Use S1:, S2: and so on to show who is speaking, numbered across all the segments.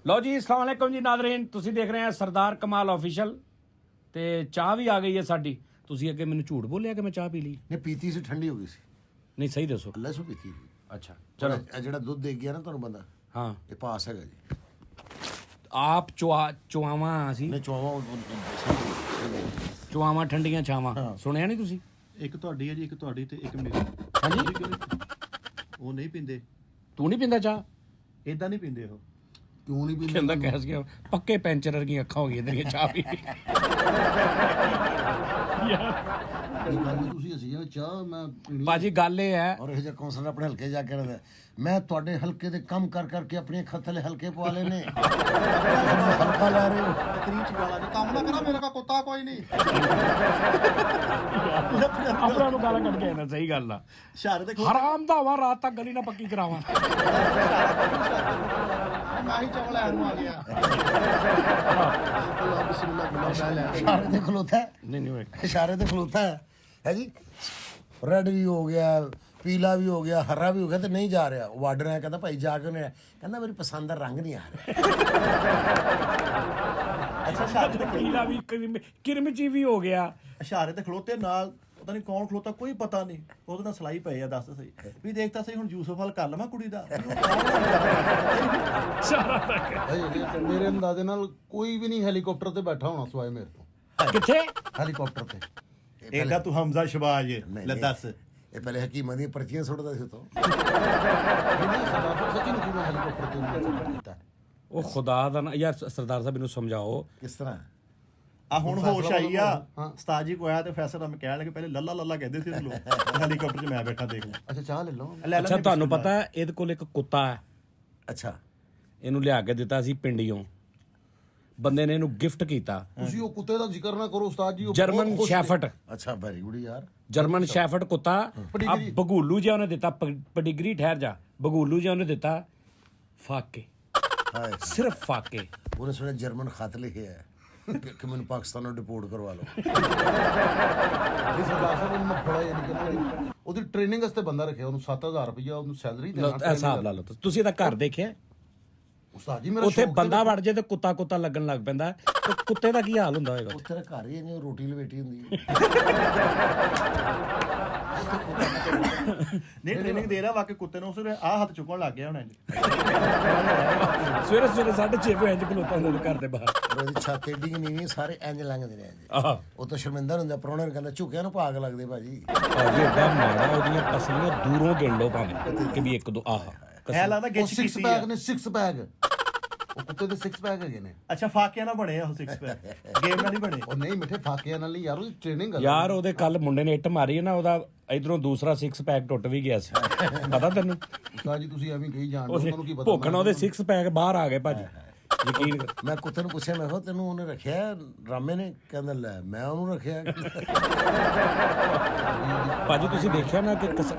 S1: ਲਓ ਜੀ, अस्सलाम वालेकुम जी नाज़रीन, ਤੁਸੀਂ ਦੇਖ ਰਹੇ ਆ ਸਰਦਾਰ ਕਮਾਲ ਆਫੀਸ਼ੀਅਲ। ਤੇ ਚਾਹ ਵੀ ਆ ਗਈ ਹੈ ਸਾਡੀ। ਤੁਸੀਂ ਅੱਗੇ ਮੈਨੂੰ ਝੂਠ ਬੋਲਿਆ ਕਿ ਮੈਂ ਚਾਹ ਪੀ ਲਈ?
S2: ਨਹੀਂ ਪੀਤੀ ਸੀ, ਠੰਡੀ ਹੋ ਗਈ ਸੀ।
S1: ਨਹੀਂ ਸਹੀ ਦੱਸੋ।
S2: ਅੱਲਾ ਸੋ ਪੀਤੀ।
S1: ਅੱਛਾ ਚਲੋ।
S2: ਇਹ ਜਿਹੜਾ ਦੁੱਧ ਦੇ ਗਿਆ ਨਾ ਤੁਹਾਨੂੰ ਬੰਦਾ,
S1: ਹਾਂ
S2: ਇਹ ਪਾਸ ਹੈਗਾ ਜੀ।
S1: ਆਪ ਚੁਆਵਾਂ ਸੀ,
S2: ਨੇ
S1: ਚੁਆਵਾਂ ਠੰਡੀਆਂ ਛਾਵਾਂ। ਸੁਣਿਆ ਨਹੀਂ ਤੁਸੀਂ?
S3: ਇੱਕ ਤੁਹਾਡੀ ਹੈ ਜੀ, ਇੱਕ ਤੁਹਾਡੀ ਤੇ ਇੱਕ ਮੇਰੀ।
S1: ਹਾਂਜੀ,
S3: ਉਹ ਨਹੀਂ ਪੀਂਦੇ।
S1: ਤੂੰ ਨਹੀਂ ਪੀਂਦਾ ਚਾਹ?
S3: ਇਦਾਂ ਨਹੀਂ ਪੀਂਦੇ ਉਹ।
S2: ਕਿਉਂ ਨਹੀਂ ਪੀਂਦਾ?
S1: ਕਹਿੰਦਾ ਕਹਿ ਗਿਆ ਪੱਕੇ ਪੈਂਚਰ ਵਰਗੀਆਂ ਅੱਖਾਂ ਹੋ ਗਈਆਂ ਤੇਰੀਆਂ ਚਾਹ ਪੀ
S2: ਤੁਸੀਂ ਅਸੀਂ ਆ ਚਾਹ ਮੈਂ ਪੀਣੀ।
S1: ਭਾਜੀ ਗੱਲ ਇਹ ਹੈ,
S2: ਔਰ ਇਹ ਜਿਹਾ ਕੌਂਸਲਰ ਆਪਣੇ ਹਲਕੇ ਜਾ ਕੇ ਰਹਿੰਦਾ, ਮੈਂ ਤੁਹਾਡੇ ਹਲਕੇ ਦੇ ਕੰਮ ਕਰ ਕਰਕੇ ਆਪਣੀ ਅੱਖਾਂ ਥੱਲੇ ਹਲਕੇ ਪਵਾ ਲੈਨੇ। ਹਲਕਾ ਲੈ ਰਹੇ ਹੋ।
S3: ਤਕਰੀਰ ਚ ਗਾਲਾਂ ਨਹੀਂ, ਕੰਮ ਨਾ ਕਰਾ, ਮੇਰੇ ਕੋਲ ਕੁੱਤਾ ਕੋਈ ਨਹੀਂ।
S1: ਆਪਣਾ ਨੂੰ ਗਾਲਾਂ ਕੱਢ ਕੇ ਆਣਾ। ਸਹੀ ਗੱਲ ਆ।
S3: ਸ਼ਾਰੇ ਤੇ
S1: ਹਰਾਮ ਦਾ ਵਾ, ਰਾਤ ਤੱਕ ਗਲੀ ਨਾ ਪੱਕੀ ਕਰਾਵਾਂ।
S3: ਮੈਂ ਹੀ ਚਵਲ ਲੈਣ ਨੂੰ ਆ ਗਿਆ।
S2: ਇਸ਼ਾਰੇ ਤੇ ਖਲੋਤਾ ਹੈ।
S1: ਨਹੀਂ
S2: ਇਸ਼ਾਰੇ ਤੇ ਖਲੋਤਾ ਹੈ ਜੀ। ਰੈੱਡ ਵੀ ਹੋ ਗਿਆ, ਪੀਲਾ ਵੀ ਹੋ ਗਿਆ, ਹਰਾ ਵੀ ਹੋ ਗਿਆ ਤੇ ਨਹੀਂ ਜਾ ਰਿਹਾ। ਉਹ ਵਾਰਡਨ ਆਇਆ, ਕਹਿੰਦਾ ਭਾਈ ਜਾ ਕੇ ਉਹਨੇ ਕਹਿੰਦਾ ਮੇਰੀ ਪਸੰਦ ਦਾ ਰੰਗ ਨਹੀਂ ਆ ਰਿਹਾ।
S3: ਅੱਛਾ ਸ਼ਾਰੇ ਤੇ
S1: ਪੀਲਾ ਵੀ ਕਿਰਮਚੀ ਵੀ ਹੋ ਗਿਆ।
S3: ਇਸ਼ਾਰੇ ਤੇ ਖਲੋਤੇ ਨਾਲ, ਪਤਾ ਨਹੀਂ ਕੌਣ ਖਲੋਤਾ, ਕੋਈ ਪਤਾ ਨਹੀਂ। ਉਹਦੇ ਨਾਲ ਸਲਾਈ ਪਏ ਆ, ਦੱਸ ਸਹੀ ਵੀ ਦੇਖਤਾ ਸਹੀ। ਹੁਣ ਯੂਸਫ ਹਲ ਕਰ ਲਵਾਂ ਕੁੜੀ ਦਾ।
S4: ਮੇਰੇ ਅੰਦਾਜ਼ੇ ਨਾਲ ਕੋਈ ਵੀ ਨਹੀਂ ਹੈਲੀਕਾਪਟਰ ਤੇ ਬੈਠਾ ਹੋਣਾ ਸਵਾਏ ਮੇਰੇ ਤੋਂ।
S1: ਕਿੱਥੇ?
S4: ਹੈਲੀਕਾਪਟਰ ਤੇ।
S3: ਇਹਦਾ ਤੂੰ ਹਮਜ਼ਾ ਸ਼ਬਾਜ ਲੈ ਦੱਸ।
S2: ਇਹ ਪਹਿਲੇ ਹਕੀਮਾਂ ਦੀਆਂ ਪਰਚੀਆਂ ਸੁੱਟਦਾ ਸੀ ਉਤੋਂ।
S4: ਨਹੀਂ ਸਰਦਾਰ ਸੱਚੀ ਨਹੀਂ ਮੈਂ ਹੈਲੀਕਾਪਟਰ ਤੇ ਸਫ਼ਰ ਕੀਤਾ।
S1: ਉਹ ਖੁਦਾ ਦਾ ਨਾ ਯਾਰ, ਸਰਦਾਰ ਸਾਹਿਬ ਇਹਨੂੰ ਸਮਝਾਓ
S2: ਕਿਸ ਤਰ੍ਹਾਂ?
S3: ਆ ਹੁਣ ਹੋਸ਼ ਆਈ ਆ। ਉਸਤਾਦ ਜੀ ਕੋ ਆਇਆ ਤੇ ਫੈਸਲ ਮੈਂ ਕਹਿਣ ਲੱਗੇ, ਪਹਿਲੇ ਲੱਲਾ ਲੱਲਾ ਕਹਿੰਦੇ ਸੀ ਲੋਕ। ਹੈਲੀਕਾਪਟਰ 'ਚ ਮੈਂ ਬੈਠਾ ਦੇਖ ਲਓ।
S4: ਅੱਛਾ ਚਾਹ ਲੈ ਲਓ।
S1: ਅੱਛਾ ਤੁਹਾਨੂੰ ਪਤਾ ਹੈ ਇਹਦੇ ਕੋਲ ਇੱਕ ਕੁੱਤਾ ਹੈ।
S2: ਅੱਛਾ,
S1: ਇਹਨੂੰ ਲਿਆ ਕੇ ਦਿੱਤਾ ਸੀ ਪਿੰਡੀਓਂ। ਬੰਦੇ ਨੇ ਇਹਨੂੰ ਗਿਫਟ ਕੀਤਾ।
S4: ਤੁਸੀਂ ਉਹ ਕੁੱਤੇ ਦਾ ਜ਼ਿਕਰ ਨਾ ਕਰੋ ਉਸਤਾਦ ਜੀ। ਉਹ
S1: ਜਰਮਨ
S4: ਬਹੁਤ ਖੁਸ਼ ਨੇ।
S1: ਸ਼ੈਫਰਡ।
S2: ਅੱਛਾ ਵੈਰੀ ਗੁੱਡ ਯਾਰ।
S1: ਜਰਮਨ ਸ਼ੈਫਰਡ ਕੁੱਤਾ। ਆ ਬਗੂਲੂ ਜਿਹਾ ਉਹਨੇ ਦਿੱਤਾ, ਪਡੀਗਰੀ ਠਹਿਰ ਜਾ। ਬਗੂਲੂ ਜਿਹਾ ਉਹਨੇ ਦਿੱਤਾ ਫਾਕੇ,
S2: ਹਾਏ
S1: ਸਿਰਫ ਫਾਕੇ।
S2: ਉਹਨੇ ਸੁਣਿਆ ਜਰਮਨ ਖਤ ਲਿਖਿਆ ਹੈ ਕਿ ਮੈਨੂੰ ਪਾਕਿਸਤਾਨ ਨੂੰ ਡਿਪੋਰਟ ਕਰਵਾ ਲਓ।
S4: ਨਹੀਂ ਸਰਦਾਰ ਸਾਹਿਬ ਉਹਨੂੰ ਮੈਂ ਬੜਾ ਯਾਨੀ ਕਿ ਉਹਦੀ ਟ੍ਰੇਨਿੰਗ ਵਾਸਤੇ ਬੰਦਾ ਰੱਖਿਆ। ਉਹਨੂੰ 7000 ਰੁਪਇਆ ਉਹਨੂੰ ਸੈਲਰੀ ਦੇਣਾ।
S1: ਹਿਸਾਬ ਲਾ ਲਓ ਤੁਸੀਂ ਇਹਦਾ ਘਰ ਦੇਖਿਆ?
S4: ਉਸਤਾਦ ਜੀ ਮੇਰਾ
S1: ਉੱਥੇ
S4: ਸ਼ੌਕ
S1: ਬੰਦਾ ਵੜ ਜੇ ਤੇ ਕੁੱਤਾ ਲੱਗਣ ਲੱਗ ਪੈਂਦਾ। ਤੇ ਕੁੱਤੇ ਦਾ ਕੀ ਹਾਲ ਹੁੰਦਾ ਹੋਏਗਾ?
S2: ਉੱਥੇ ਤਾਂ ਘਰ ਹੀ ਨਹੀਂ, ਰੋਟੀ ਲਵੇਟੀ ਹੁੰਦੀ ਹੈ।
S3: ਨਹੀਂ ਟ੍ਰੇਨਿੰਗ ਦੇ ਰਿਹਾ ਵਾਕਈ ਕੁੱਤੇ ਨੂੰ। ਉਸਨੇ ਆਹ ਹੱਥ ਚੁੱਕਣ ਲੱਗ ਗਿਆ ਹੁਣ।
S1: ਸਵੇਰੇ 6:30 ਵਜੇ ਇੰਜ ਖਲੋਤਾ ਹੁੰਦਾ ਉਹਦੇ ਘਰ ਦੇ ਬਾਹਰ।
S2: ਔਰ ਉਹਦੀ ਛੱਤ ਏਡੀ ਨਹੀਂ, ਸਾਰੇ ਇੰਜ ਲੰਘਦੇ ਨੇ ਇੰਜ।
S1: ਆਹ
S2: ਉਹ ਤਾਂ ਸ਼ਰਮਿੰਦਰ ਹੁੰਦਾ, ਪ੍ਰਾਹੁਣੇ ਨੂੰ ਕਹਿੰਦਾ ਝੁਕਿਆ ਨੂੰ ਭਾਗ ਲੱਗਦੇ ਭਾਜੀ।
S1: ਭਾਜੀ ਏਡਾ ਮਾੜਾ, ਉਹਦੀਆਂ ਪਸਲੀਆਂ ਦੂਰੋਂ ਗਿਣ ਲਓ ਭਾਵੇਂ ਕਿ ਵੀ ਇੱਕ ਦੋ। ਆਹ
S3: ਐ ਲੱਗਦਾ
S4: ਉਹ
S3: ਗਿੱਚ
S4: 6
S3: ਕੀਤੀ
S4: ਪੈਕ
S3: ਆ।
S4: ਨੇ 6 ਪੈਕ। ਉਹ ਕੁੱਤੇ ਦੇ 6 ਪੈਕ ਹੈਗੇ ਨੇ।
S3: ਅੱਛਾ ਫਾਕਿਆਂ ਨਾਲ ਬਣੇ ਆ ਉਹ 6 ਪੈਕ, ਗੇਮ ਨਾਲ ਨਹੀਂ ਬਣੇ।
S4: ਉਹ ਨਹੀਂ ਮਿੱਠੇ ਫਾਕਿਆਂ ਨਾਲ ਨਹੀਂ ਯਾਰ, ਉਹਦੀ ਟ੍ਰੇਨਿੰਗ ਕਰ।
S1: ਯਾਰ ਉਹਦੇ ਕੱਲ ਮੁੰਡੇ ਨੇ ਇੱਟ ਮਾਰੀ ਹੈ ਨਾ, ਉਹਦਾ ਇਧਰੋਂ ਦੂਸਰਾ 6 ਪੈਕ ਟੁੱਟ ਵੀ ਗਿਆ ਸੀ। ਪਤਾ ਤੈਨੂੰ?
S4: ਉਸਤਾਦ ਜੀ ਤੁਸੀਂ ਐਵੇਂ ਕਹੀ ਜਾਣਦੇ ਹੋ, ਤੁਹਾਨੂੰ ਕੀ ਪਤਾ।
S1: ਭੁੱਖ ਨਾਲ ਉਹਦੇ 6 ਪੈਕ ਬਾਹਰ ਆ ਗਏ ਭਾਜੀ, ਯਕੀਨ ਕਰ।
S2: ਮੈਂ ਕੁੱਤੇ ਨੂੰ ਪੁੱਛਿਆ, ਮੈਂ ਕਿਹਾ ਤੈਨੂੰ ਉਹਨੇ ਰੱਖਿਆ ਰਾਮੇ ਨੇ? ਕਹਿੰਦਾ ਲੈ ਮੈਂ ਉਹਨੂੰ ਰੱਖਿਆ।
S1: ਭਾਜੀ ਤੁਸੀਂ ਦੇਖਿਆ ਨਾ ਕਿ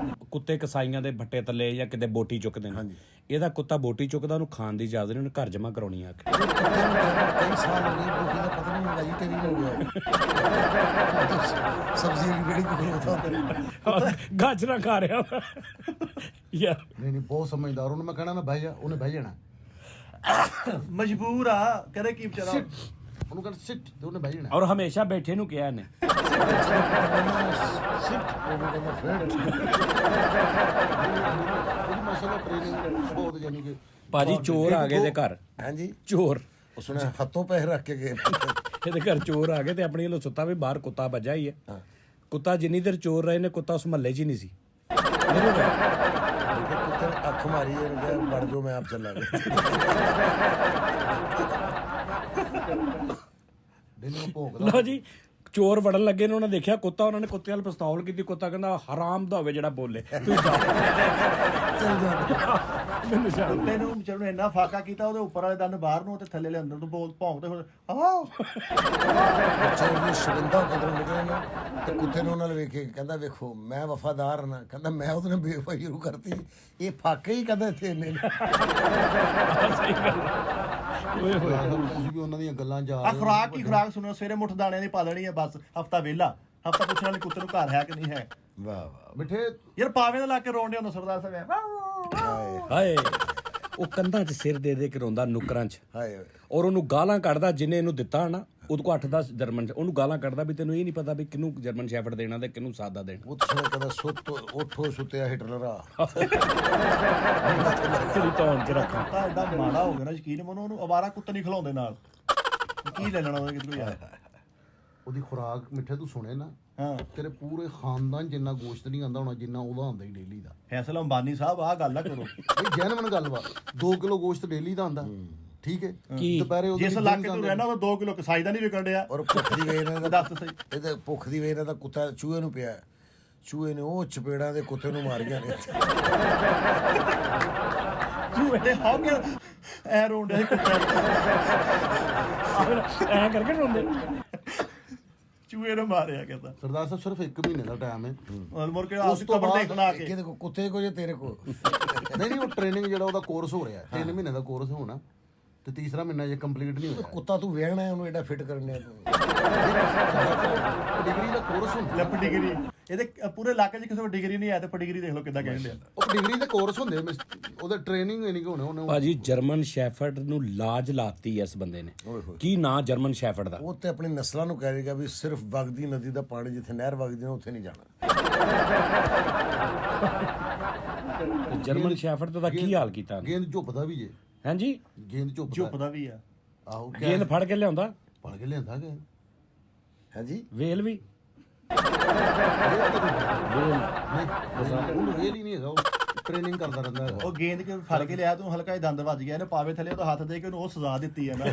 S1: ਕੁੱਤੇ ਕਸਾਈਆਂ ਦੇ ਭੱਟੇ ਥੱਲੇ ਜਾਂ ਕਿਤੇ ਬੋਟੀ ਚੁੱਕਦੇ ਨੇ। ਇਹਦਾ ਕੁੱਤਾ ਬੋਟੀ ਚੁੱਕਦਾ, ਉਹਨੂੰ ਖਾਣ ਦੀ ਇਜਾਜ਼ਤ ਨਹੀਂ, ਉਹਨੇ ਘਰ ਜਮਾ ਕਰਾਉਣੀ ਆ ਕੇ।
S2: ਕਈ ਸਾਲ ਹੋ ਗਏ ਬੋਟੀ ਦਾ ਪਤਾ ਨਹੀਂ ਵੈਜੀਟੇਰੀਅਨ ਹੋ ਗਿਆ। ਸਬਜ਼ੀ ਦੀ ਜਿਹੜੀ ਕੋਈ
S1: ਗਾਜਰਾਂ ਖਾ ਰਿਹਾ ਯਾਰ।
S4: ਨਹੀਂ ਬਹੁਤ ਸਮਝਦਾਰ। ਉਹਨੂੰ ਮੈਂ ਕਹਿਣਾ ਮੈਂ ਬਹਿ ਜਾ, ਉਹਨੇ ਬਹਿ ਜਾਣਾ।
S3: ਮਜਬੂਰ ਆ, ਕਰੇ ਕੀ ਵਿਚਾਰਾ।
S4: ਉਹਨੂੰ ਕਹਿੰਦਾ ਸਿੱਟ ਤੇ ਉਹਨੇ ਬਹਿ ਜਾਣਾ।
S1: ਔਰ ਹਮੇਸ਼ਾ ਬੈਠੇ ਨੂੰ ਕਿਹਾ ਇਹਨੇ।
S4: ਉਹਦੀ ਮਾਸ਼ਾਅੱਲਾ ਟ੍ਰੇਨਿੰਗ ਬਹੁਤ ਯਾਨੀ ਕਿ।
S1: ਭਾਜੀ ਚੋਰ ਆ ਗਏ ਦੇ ਘਰ।
S2: ਹਾਂਜੀ
S1: ਚੋਰ
S2: ਉਹ ਸੁਣਿਆ ਹੱਥੋਂ ਪੈਸੇ ਰੱਖ ਕੇ ਗਏ।
S1: ਇਹਦੇ ਘਰ ਚੋਰ ਆ ਗਏ ਤੇ ਆਪਣੀ ਵੱਲੋਂ ਸੁੱਤਾ ਵੀ ਬਾਹਰ ਕੁੱਤਾ ਵੱਜਾ ਹੀ ਹੈ। ਕੁੱਤਾ ਜਿੰਨੀ ਦੇਰ ਚੋਰ ਰਹੇ ਨੇ, ਕੁੱਤਾ ਉਸ ਮਹੱਲੇ 'ਚ ਹੀ ਨਹੀਂ ਸੀ।
S2: ਕੁੱਤੇ ਨੇ ਅੱਖ ਮਾਰੀ, ਇਹਨੇ ਕਿਹਾ ਵੜ ਜਾਓ ਮੈਂ ਆਪ ਚੱਲਾ ਗਿਆ।
S1: ਲਓ ਜੀ, ਚੋਰ ਵੜਨ ਲੱਗੇ ਨੇ, ਉਹਨਾਂ ਦੇਖਿਆ ਕੁੱਤਾ, ਉਹਨਾਂ ਨੇ ਕੁੱਤੇ ਵਾਲ ਪਿਸਤੌਲ ਕੀਤੀ। ਕੁੱਤਾ ਕਹਿੰਦਾ ਹਰਾਮ ਦਾ ਹੋਵੇ ਜਿਹੜਾ ਬੋਲੇ, ਤੂੰ ਜਾ ਮੈਨੂੰ ਜਾ।
S3: ਕੁੱਤੇ ਨੂੰ ਵਿਚਾਰੇ ਨੂੰ ਇੰਨਾ ਫਾਕਾ ਕੀਤਾ, ਉਹਦੇ ਉੱਪਰ ਵਾਲੇ ਦੰਦ ਬਾਹਰ ਨੂੰ ਤੇ ਥੱਲੇ ਵਾਲੇ ਅੰਦਰ ਨੂੰ ਬੋਲ ਭੌਂਕਦੇ ਹੋਏ ਆਹ
S2: ਚੋਰ ਨੂੰ ਸ਼ਰਮਿੰਦਾ ਕਦੋਂ ਨਿਕਲੇ ਨਾ ਤੇ ਕੁੱਤੇ ਨੂੰ ਉਹਨਾਂ ਨੇ ਵੇਖੇ, ਕਹਿੰਦਾ ਵੇਖੋ ਮੈਂ ਵਫਾਦਾਰ ਨਾ, ਕਹਿੰਦਾ ਮੈਂ ਉਹਦੇ ਨਾਲ ਬੇਵਫਾਈ ਸ਼ੁਰੂ ਕਰਤੀ, ਇਹ ਫਾਕੇ ਹੀ ਕਹਿੰਦਾ ਇੱਥੇ ਇੰਨੇ
S1: ਸਹੀ ਗੱਲ ਓਏ ਹੋਏ।
S4: ਤੁਸੀਂ ਵੀ ਉਹਨਾਂ ਦੀਆਂ ਗੱਲਾਂ ਜਾ
S3: ਆ ਖੁਰਾਕ ਕੀ ਖੁਰਾਕ ਸੁਣੋ, ਸਵੇਰੇ ਮੁੱਠ ਦਾਣਿਆਂ ਦੀ ਪਾ ਦੇਣੀ ਹੈ ਬਸ, ਹਫਤਾ ਵਿਹਲਾ। ਹਫਤਾ ਪੁੱਛਣਾ ਨਹੀਂ ਕੁੱਤੇ ਨੂੰ ਘਰ ਹੈ ਕਿ ਨਹੀਂ ਹੈ।
S2: ਵਾਹ ਵਾਹ
S4: ਮਿੱਠੇ
S3: ਯਾਰ ਪਾਵੇਂ ਦਾ ਲਾ ਕੇ ਰੋਣ ਡਿਆ ਹੁੰਦਾ ਸਰਦਾਰ ਸਾਹਿਬ।
S1: ਹਾਏ ਉਹ ਕੰਧਾਂ 'ਚ ਸਿਰ ਦੇ ਕੇ ਰੋਂਦਾ ਨੁਕਰਾਂ 'ਚ
S2: ਹਾਏ
S1: ਔਰ ਉਹਨੂੰ ਗਾਲਾਂ ਕੱਢਦਾ ਜਿੰਨੇ ਇਹਨੂੰ ਦਿੱਤਾ ਨਾ ਉਹਦੇ ਕੋ 8-10 ਜਰਮਨ ਉਹਨੂੰ ਗਾਲਾਂ ਕੱਢਦਾ ਵੀ ਤੈਨੂੰ ਇਹ ਨਹੀਂ ਪਤਾ ਵੀ ਕਿਹਨੂੰ ਜਰਮਨ ਸ਼ੈਫਰਡ ਦੇਣਾ ਤੇ ਕਿਹਨੂੰ ਸਾਦਾ ਦੇਣਾ।
S2: ਉਹ ਤੁਸੀਂ ਕਹਿੰਦਾ ਸੁੱਤ ਉੱਠੋ ਸੁੱਤਿਆ ਹਿਟਲਰ ਆ।
S1: ਤੇਰੀ ਧੌਣ 'ਚ ਰੱਖਾਂ।
S3: ਤਾਂ ਐਡਾ ਮਾੜਾ ਹੋ ਗਿਆ ਨਾ ਯਕੀਨ ਮੰਨੋ, ਉਹਨੂੰ ਅਵਾਰਾ ਕੁੱਤੇ ਨਹੀਂ ਖਿਲਾਉਂਦੇ ਨਾਲ, ਕੀ ਲੈ ਲੈਣਾ ਉਹਨੇ ਕਿਧਰੋਂ ਯਾਰ।
S4: ਉਹਦੀ ਖੁਰਾਕ ਮਿੱਠੇ ਤੂੰ ਸੁਣੇ ਨਾ,
S3: ਹਾਂ
S4: ਤੇਰੇ ਪੂਰੇ ਖਾਨਦਾਨ ਜਿੰਨਾ ਗੋਸ਼ਤ ਨਹੀਂ ਆਉਂਦਾ ਹੋਣਾ ਜਿੰਨਾ ਉਹਦਾ ਆਉਂਦਾ ਹੀ ਡੇਲੀ ਦਾ।
S3: ਫੈਸਲਾ ਅੰਬਾਨੀ ਸਾਹਿਬ ਆਹ ਗੱਲ ਨਾ ਕਰੋ।
S4: ਇਹ ਜੈਨੂਇਨ ਗੱਲ ਵਾ, 2 ਕਿਲੋ ਗੋਸ਼ਤ ਡੇਲੀ ਦਾ ਆਉਂਦਾ, ਠੀਕ ਹੈ।
S1: ਕੀ?
S4: ਦੁਪਹਿਰੇ ਉਹਦੇ
S3: ਜਿਸ
S4: ਵਿੱਚ
S3: ਇਲਾਕੇ
S4: beans
S3: ਤੋਂ ਰਹਿਣਾ ਉਹ 2 ਕਿਲੋ ਕਸਾਈ ਦਾ ਨਹੀਂ ਵਿਕਣ ਡਿਆ।
S2: ਔਰ ਭੁੱਖ ਦੀ ਵੇਰ ਨਾਲ
S3: ਦੱਸ ਸਹੀ।
S2: ਇਹਦੇ ਭੁੱਖ ਦੀ ਵੇਰ ਨਾਲ ਕੁੱਤਾ ਚੂਹੇ ਨੂੰ ਪਿਆ, ਚੂਹੇ ਨੇ ਉਹ ਚਪੇੜਾਂ ਦੇ ਕੁੱਤੇ ਨੂੰ ਮਾਰ ਗਿਆ ਨੇ।
S3: ਤੂੰ ਇਹਦੇ ਹੋ ਗਿਆ ਐ ਰੋਂਡੇ ਸੀ ਕੁੱਤੇ
S1: ਐ ਕਰਕੇ ਰੋਂਦੇ।
S3: ਚੂਹੇ ਨੇ ਮਾਰਿਆ ਕਹਿੰਦਾ।
S4: ਸਰਦਾਰ ਸਾਹਿਬ ਸਿਰਫ 1 ਮਹੀਨੇ ਦਾ ਟਾਈਮ ਹੈ।
S3: ਮੁੜ ਕੇ
S4: ਉਸ ਤੋਂ ਬਾਅਦ
S3: ਦੇਖਣਾ ਕੇ
S2: ਕਿਹਦੇ ਕੋ ਕੁੱਤੇ ਕੋ ਜਾਂ ਤੇਰੇ ਕੋ?
S4: ਨਹੀਂ ਉਹ ਟ੍ਰੇਨਿੰਗ ਜਿਹੜਾ ਉਹਦਾ ਕੋਰਸ ਹੋ ਰਿਹਾ 3 ਮਹੀਨੇ ਦਾ ਕੋਰਸ ਹੋਣਾ ਤੇ ਤੀਸਰਾ ਮਹੀਨਾ ਜੇ ਕੰਪਲੀਟ ਨਹੀਂ ਹੋਇਆ
S2: ਕੁੱਤਾ ਤੂੰ ਵੇਖਣਾ ਹੈ ਉਹਨੂੰ ਐਡਾ ਫਿੱਟ ਕਰਨੇ ਤੂੰ।
S4: ਡਿਗਰੀ ਦਾ ਕੋਰਸ ਹੁੰਦਾ।
S3: ਲੈ ਪਡੀਗਰੀ ਇਹਦੇ ਪੂਰੇ ਇਲਾਕੇ 'ਚ ਕਿਸੇ ਕੋਲ ਡਿਗਰੀ ਨਹੀਂ ਹੈ ਤੇ ਪਡੀਗਰੀ ਦੇਖ ਲਓ ਕਿੱਦਾਂ ਕਹਿੰਦੇ ਆ।
S4: ਉਹ ਡਿਗਰੀ ਦੇ ਕੋਰਸ ਹੁੰਦੇ ਉਹਦਾ ਟ੍ਰੇਨਿੰਗ ਨਹੀਂ ਹੋਣੇ ਉਹਨੇ।
S1: ਭਾਜੀ ਜਰਮਨ ਸ਼ੈਫਰਡ ਨੂੰ ਲਾਜ ਲਾਤੀ ਇਸ ਬੰਦੇ ਨੇ।
S2: ਓਏ ਹੋਏ।
S1: ਕੀ ਨਾਂ ਜਰਮਨ ਸ਼ੈਫਰਡ ਦਾ?
S2: ਉਹ ਤੇ ਆਪਣੀ ਨਸਲਾਂ ਨੂੰ ਕਹਿ ਦੇਗਾ ਵੀ ਸਿਰਫ ਵਗਦੀ ਨਦੀ ਦਾ ਪਾਣੀ ਜਿੱਥੇ ਨਹਿਰ ਵਗਦੀ ਨਾ ਉੱਥੇ ਨਹੀਂ ਜਾਣਾ।
S1: ਤੇ ਜਰਮਨ ਸ਼ੈਫਰਡ ਦਾ ਕੀ ਹਾਲ ਕੀਤਾ ਉਹਨੇ?
S4: ਗੇਂਦ ਝੁੱਪਦਾ ਵੀ ਜੇ,
S1: ਹਾਂਜੀ
S4: ਗੇਂਦ ਝੁੱਪਦਾ।
S3: ਝੁੱਪਦਾ ਵੀ ਆ।
S4: ਆਹੋ
S1: ਗੇਂਦ ਫੜ ਕੇ ਲਿਆਉਂਦਾ
S4: ਪੜ ਕੇ ਲਿਆਂਦਾ ਕਿ
S2: ਹਾਂਜੀ
S1: ਵੇਲ ਵੀ
S4: ਨਹੀਂ ਉਹਨੂੰ ਵੇਲ ਹੀ ਨਹੀਂ ਹੈਗਾ, ਉਹ ਟ੍ਰੇਨਿੰਗ ਕਰਦਾ ਰਹਿੰਦਾ ਹੈਗਾ।
S3: ਉਹ ਗੇਂਦ ਕੇ ਫੜ ਕੇ ਲਿਆ ਤੂੰ ਹਲਕਾ ਜਿਹਾ ਦੰਦ ਵੱਜ ਗਿਆ ਇਹਨੇ ਪਾਵੇ ਥੱਲੇ ਉਹਦਾ ਹੱਥ ਦੇ ਕੇ ਉਹਨੂੰ ਉਹ ਸਜ਼ਾ ਦਿੱਤੀ ਆ ਨਾ।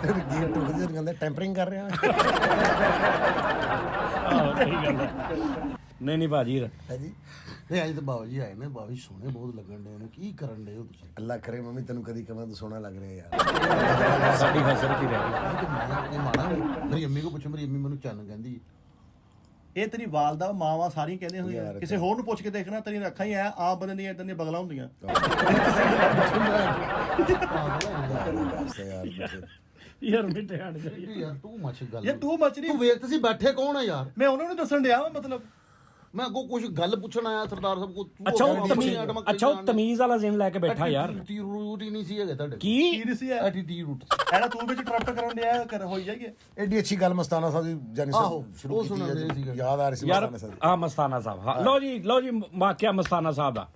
S2: ਗੇਟ ਟੁੱਕਦੇ ਨੇ ਕਹਿੰਦੇ ਟੈਂਪਰਿੰਗ ਕਰ ਰਿਹਾ
S1: ਨਹੀਂ ਭਾਜੀ
S2: ਹੈ ਜੀ।
S4: ਨਹੀਂ ਅੱਜ ਤਾਂ ਬਾਬਾ ਜੀ ਆਏ ਨੇ, ਬਾਬਾ ਜੀ ਸੋਹਣੇ ਬਹੁਤ ਲੱਗਣ ਡੇ ਨੇ। ਕੀ ਕਰਨ ਡੇ ਹੋ ਤੁਸੀਂ?
S2: ਅੱਲਾ ਕਰੇ ਮੰਮੀ ਤੈਨੂੰ ਕਦੀ ਕਹਾਂ ਤੂੰ ਸੋਹਣਾ ਲੱਗ ਰਿਹਾ ਯਾਰ।
S1: ਸਾਡੀ ਹਸਰਤ ਹੀ ਰਹਿ ਗਈ।
S4: ਇਹ ਤਾਂ ਮੈਂ ਮਾਣਾ ਮੇਰੀ ਅੰਮੀ ਕੋ ਪੁੱਛੋ, ਮੇਰੀ ਅੰਮੀ ਮੈਨੂੰ ਚੰਨ ਕਹਿੰਦੀ
S3: ਇਹ ਤੇਰੀ ਵਾਲਦਾ ਮਾਵਾਂ ਸਾਰੀਆਂ ਕਹਿੰਦੇ ਹੁੰਦੀਆਂ ਕਿਸੇ ਹੋਰ ਨੂੰ ਪੁੱਛ ਕੇ ਦੇਖਣਾ ਤੇਰੀਆਂ ਅੱਖਾਂ ਹੀ ਆ ਆਪ ਬੰਦੇ ਦੀਆਂ ਇਦਾਂ ਦੀਆਂ ਬਗਲਾਂ ਹੁੰਦੀਆਂ।
S2: ਵਾਸਤੇ ਯਾਰ ਬੇਟੇ।
S1: ਯਾਰ ਮਿੱਟੇ ਹਟ ਜਾ।
S4: ਯਾਰ ਤੂੰ ਮੱਛ ਗੱਲ
S3: ਯਾਰ ਤੂੰ ਮੱਚ
S4: ਤੂੰ
S3: ਨਹੀਂ
S4: ਵੇਖ ਤੁਸੀਂ ਬੈਠੇ ਕੌਣ ਆ ਯਾਰ?
S3: ਮੈਂ ਉਹਨਾਂ ਨੂੰ ਦੱਸਣ ਡਿਆ ਵਾ ਮਤਲਬ
S4: ਮੈਂ ਅੱਗੋਂ ਕੁਝ ਗੱਲ ਪੁੱਛਣ ਆਇਆ ਸਰਦਾਰ ਸਾਹਿਬ ਕੋ।
S1: ਅੱਛਾ ਉਹ ਤਮੀਜ਼ ਵਾਲਾ ਜ਼ਿਹਨ ਲੈ ਕੇ ਬੈਠਾ ਯਾਰ।
S4: ਟੀ ਰੂਟ ਹੀ ਨਹੀਂ ਸੀ ਹੈਗੇ ਤੁਹਾਡੇ
S1: ਕੀ
S3: ਕੀ ਨਹੀਂ ਸੀ ਆ
S4: ਟੀ ਰੂਟ।
S3: ਐਡਾ ਤੂੰ ਵਿੱਚ ਟਰਪਟ ਕਰਨ ਡਿਆ ਕਰ ਹੋਈ ਜਾਈਏ।
S2: ਐਡੀ ਅੱਛੀ ਗੱਲ ਮਸਤਾਨਾ ਸਾਹਿਬ ਦੀ ਜਾਨੀ
S4: ਆਹੋ,
S2: ਸਾਹਿਬ ਸ਼ੁਰੂ
S4: ਉਹ
S2: ਕੀਤੀ
S4: ਸੁਣਾਉਂਦੇ
S2: ਹੈ।
S4: ਸੀਗੇ।
S2: ਯਾਦ ਆ ਰਹੀ ਸੀ
S1: ਯਾਰ
S2: ਮਸਤਾਨਾ ਸਾਹਿਬ।
S1: ਆ ਮਸਤਾਨਾ ਸਾਹਿਬ ਹਾਂ ਲਓ ਜੀ ਵਾਕਿਆ ਮਸਤਾਨਾ ਸਾਹਿਬ ਦਾ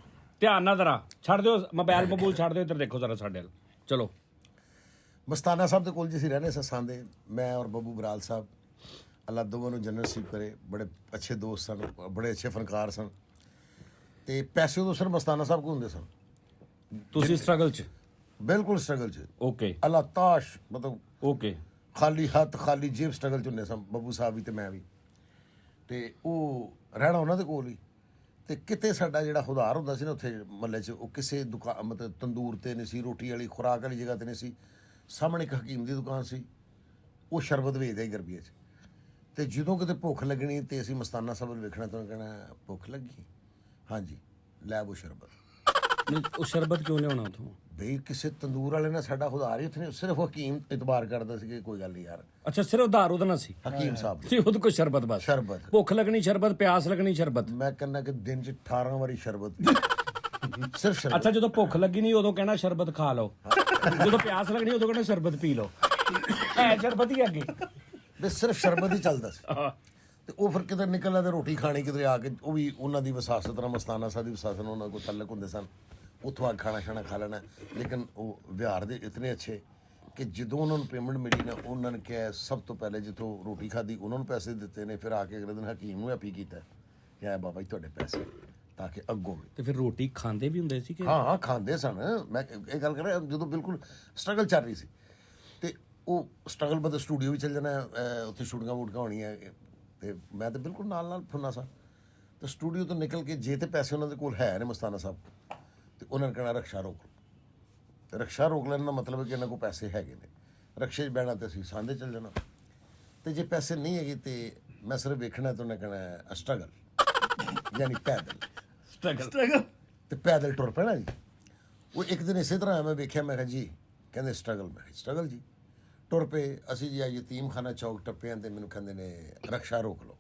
S1: ਧਿਆਨ ਨਾਲ ਜ਼ਰਾ ਛੱਡ ਦਿਓ ਮੋਬਾਈਲ ਮਬੂਲ ਛੱਡ ਦਿਓ ਇੱਧਰ ਦੇਖੋ ਜ਼ਰਾ ਸਾਡੇ ਵੱਲ ਚਲੋ।
S2: ਮਸਤਾਨਾ ਸਾਹਿਬ ਦੇ ਕੋਲ ਜੀ ਅਸੀਂ ਰਹਿੰਦੇ ਸਾਂ ਦੇ ਮੈਂ ਔਰ ਬੱਬੂ ਬਰਾਲ ਸਾਹਿਬ ਅੱਲਾ ਦੋਵਾਂ ਨੂੰ ਜੰਨਤ ਨਸੀਬ ਕਰੇ। ਬੜੇ ਅੱਛੇ ਦੋਸਤ ਸਨ, ਬੜੇ ਅੱਛੇ ਫਨਕਾਰ ਸਨ ਤੇ ਪੈਸੇ ਉਦੋਂ ਸਿਰ ਮਸਤਾਨਾ ਸਾਹਿਬ ਕੋਲ ਹੁੰਦੇ ਸਨ।
S1: ਤੁਸੀਂ ਸਟਰਗਲ ਚ?
S2: ਬਿਲਕੁਲ ਸਟਰਗਲ 'ਚ
S1: ਓਕੇ
S2: ਅੱਲਾ ਤਾਸ਼ ਮਤਲਬ
S1: ਓਕੇ।
S2: ਖਾਲੀ ਹੱਥ ਖਾਲੀ ਜੇਬ ਸਟਰਗਲ 'ਚ ਹੁੰਦੇ ਸਨ ਬੱਬੂ ਸਾਹਿਬ ਵੀ ਤੇ ਮੈਂ ਵੀ। ਤੇ ਉਹ ਰਹਿਣਾ ਉਹਨਾਂ ਦੇ ਕੋਲ ਹੀ ਤੇ ਕਿਤੇ ਸਾਡਾ ਜਿਹੜਾ ਹੁਦਾਰ ਹੁੰਦਾ ਸੀ ਨਾ ਉੱਥੇ ਮਹੱਲੇ 'ਚ ਉਹ ਕਿਸੇ ਦੁਕਾਨ ਮਤਲਬ ਤੰਦੂਰ ਤੇ ਨਹੀਂ ਸੀ, ਰੋਟੀ ਵਾਲੀ ਖੁਰਾਕ ਵਾਲੀ ਜਗ੍ਹਾ ਤੇ ਨਹੀਂ ਸੀ। ਸਾਹਮਣੇ ਇੱਕ ਹਕੀਮ ਦੀ ਦੁਕਾਨ ਸੀ, ਉਹ ਸ਼ਰਬਤ ਵੇਚਦਾ ਸੀ ਗਰਬੀਏ 'ਚ। ਤੇ ਜਦੋਂ ਕਿਤੇ ਭੁੱਖ ਲੱਗਣੀ ਤੇ ਅਸੀਂ ਮਸਤਾਨਾ ਸਾਹਿਬ ਨੂੰ ਵੇਖਣਾ ਤਾਂ ਕਹਿਣਾ ਭੁੱਖ ਲੱਗੀ ਹਾਂਜੀ ਲੈ ਉਹ ਸ਼ਰਬਤ।
S1: ਨਹੀਂ ਉਹ ਸ਼ਰਬਤ ਕਿਉਂ ਲਿਆਉਣਾ ਉਥੋਂ?
S2: ਬਈ ਕਿਸੇ ਤੰਦੂਰ ਵਾਲੇ ਨੇ ਸਾਡਾ ਹੁਦਾਰ ਹੀ ਉੱਥੇ ਨਹੀਂ, ਸਿਰਫ ਹਕੀਮ ਇਤਬਾਰ ਕਰਦਾ ਸੀ ਕਿ ਕੋਈ ਗੱਲ ਨਹੀਂ ਯਾਰ।
S1: ਅੱਛਾ ਸਿਰਫ ਉਧਾਰ ਉਹਦਾ ਨਾ ਸੀ
S2: ਹਕੀਮ ਸਾਹਿਬ
S1: ਸੀ ਉਹਦੇ ਕੋਲ ਸ਼ਰਬਤ ਬਸ।
S2: ਸ਼ਰਬਤ
S1: ਭੁੱਖ ਲੱਗਣੀ ਸ਼ਰਬਤ, ਪਿਆਸ ਲੱਗਣੀ ਸ਼ਰਬਤ।
S2: ਮੈਂ ਕਹਿੰਦਾ ਕਿ ਦਿਨ 'ਚ 18 ਵਾਰੀ ਸ਼ਰਬਤ ਸਿਰਫ ਸ਼ਰਬਤ।
S1: ਅੱਛਾ ਜਦੋਂ ਭੁੱਖ ਲੱਗੀ ਨਹੀਂ ਉਦੋਂ ਕਹਿਣਾ ਸ਼ਰਬਤ ਖਾ ਲਓ, ਜਦੋਂ ਪਿਆਸ ਲੱਗਣੀ ਉਦੋਂ ਕਹਿਣਾ ਸ਼ਰਬਤ ਪੀ ਲਓ। ਐ ਸ਼ਰਬਤ ਹੀ ਅੱਗੇ
S2: ਬਸ ਸਿਰਫ ਸ਼ਰਬਤ ਹੀ ਚੱਲਦਾ ਸੀ। ਤੇ ਉਹ ਫਿਰ ਕਿਤੇ ਨਿਕਲਣਾ ਤੇ ਰੋਟੀ ਖਾਣੀ ਕਿਤੇ ਆ ਕੇ, ਉਹ ਵੀ ਉਹਨਾਂ ਦੀ ਵਿਸਾਸਤ ਨਾਲ ਮਸਤਾਨਾ ਸਾਹਿਬ ਦੀ ਵਿਸਾਸਤ ਨਾਲ ਉਹਨਾਂ ਕੋਲ ਤਲਕ ਹੁੰਦੇ ਸਨ। ਉੱਥੋਂ ਆ ਖਾਣਾ ਖਾਣਾ ਖਾ ਲੈਣਾ। ਲੇਕਿਨ ਉਹ ਵਿਹਾਰ ਦੇ ਇਤਨੇ ਅੱਛੇ ਕਿ ਜਦੋਂ ਉਹਨਾਂ ਨੂੰ ਪੇਮੈਂਟ ਮਿਲੀ ਨਾ ਉਹਨਾਂ ਨੇ ਕਿਹਾ ਸਭ ਤੋਂ ਪਹਿਲੇ ਜਿੱਥੋਂ ਰੋਟੀ ਖਾਧੀ ਉਹਨਾਂ ਨੂੰ ਪੈਸੇ ਦਿੱਤੇ ਨੇ। ਫਿਰ ਆ ਕੇ ਅਗਲੇ ਦਿਨ ਹਕੀਮ ਨੂੰ ਹੈਪੀ ਕੀਤਾ ਕਿ ਆ ਬਾਬਾ ਜੀ ਤੁਹਾਡੇ ਪੈਸੇ ਤਾਂ ਕਿ ਅੱਗੋਂ ਵੀ।
S1: ਤੇ ਫਿਰ ਰੋਟੀ ਖਾਂਦੇ ਵੀ ਹੁੰਦੇ ਸੀ ਕਿ?
S2: ਹਾਂ ਖਾਂਦੇ ਸਨ। ਮੈਂ ਇਹ ਗੱਲ ਕਰ ਰਿਹਾ ਜਦੋਂ ਬਿਲਕੁਲ ਸਟਰਗਲ ਚੱਲ ਰਹੀ ਸੀ ਤੇ ਉਹ ਸਟਰਗਲ ਬਦ ਸਟੂਡੀਓ ਵੀ ਚੱਲ ਜਾਣਾ, ਉੱਥੇ ਸ਼ੂਟਿੰਗਾਂ ਵੂਟਿੰਗਾਂ ਹੋਣੀਆਂ ਤੇ ਮੈਂ ਤਾਂ ਬਿਲਕੁਲ ਨਾਲ ਫੁੰਨਾ ਸਾਂ। ਤੇ ਸਟੂਡੀਓ ਤੋਂ ਨਿਕਲ ਕੇ ਜੇ ਤੇ ਪੈਸੇ ਉਹਨਾਂ ਦੇ ਕੋਲ ਹੈ ਨੇ ਮਸਤਾਨਾ ਸਾਹਿਬ ਤੇ ਉਹਨਾਂ ਨੇ ਕਹਿਣਾ ਰਕਸ਼ਾ ਰੋਕ ਲਓ। ਤੇ ਰਕਸ਼ਾ ਰੋਕ ਲੈਣ ਦਾ ਮਤਲਬ ਹੈ ਕਿ ਇਹਨਾਂ ਕੋਲ ਪੈਸੇ ਹੈਗੇ ਨੇ। ਰਕਸ਼ੇ 'ਚ ਬਹਿਣਾ ਤੇ ਅਸੀਂ ਸਾਂਦੇ ਚੱਲ ਜਾਣਾ। ਤੇ ਜੇ ਪੈਸੇ ਨਹੀਂ ਹੈਗੇ ਤੇ ਮੈਂ ਸਿਰਫ ਵੇਖਣਾ ਤੇ ਉਹਨੇ ਕਹਿਣਾ ਸਟਰਗਲ ਯਾਨੀ ਪੈਦਲ
S3: ਸਟਰਗਲ
S2: ਤੇ ਪੈਦਲ ਟੁਰ ਪੈਣਾ ਜੀ। ਉਹ ਇੱਕ ਦਿਨ ਇਸੇ ਤਰ੍ਹਾਂ ਮੈਂ ਵੇਖਿਆ, ਮੈਂ ਕਿਹਾ ਜੀ ਕਹਿੰਦੇ ਸਟਰਗਲ। ਮੈਂ ਕਿਹਾ ਸਟਰਗਲ ਜੀ। ਟੁਰ ਪਏ ਅਸੀਂ ਜੀ ਆ ਯਤੀਮਖਾਨਾ ਚੌਕ ਟੱਪਿਆਂ ਤੇ ਮੈਨੂੰ ਕਹਿੰਦੇ ਨੇ ਰਕਸ਼ਾ ਰੋਕ ਲਓ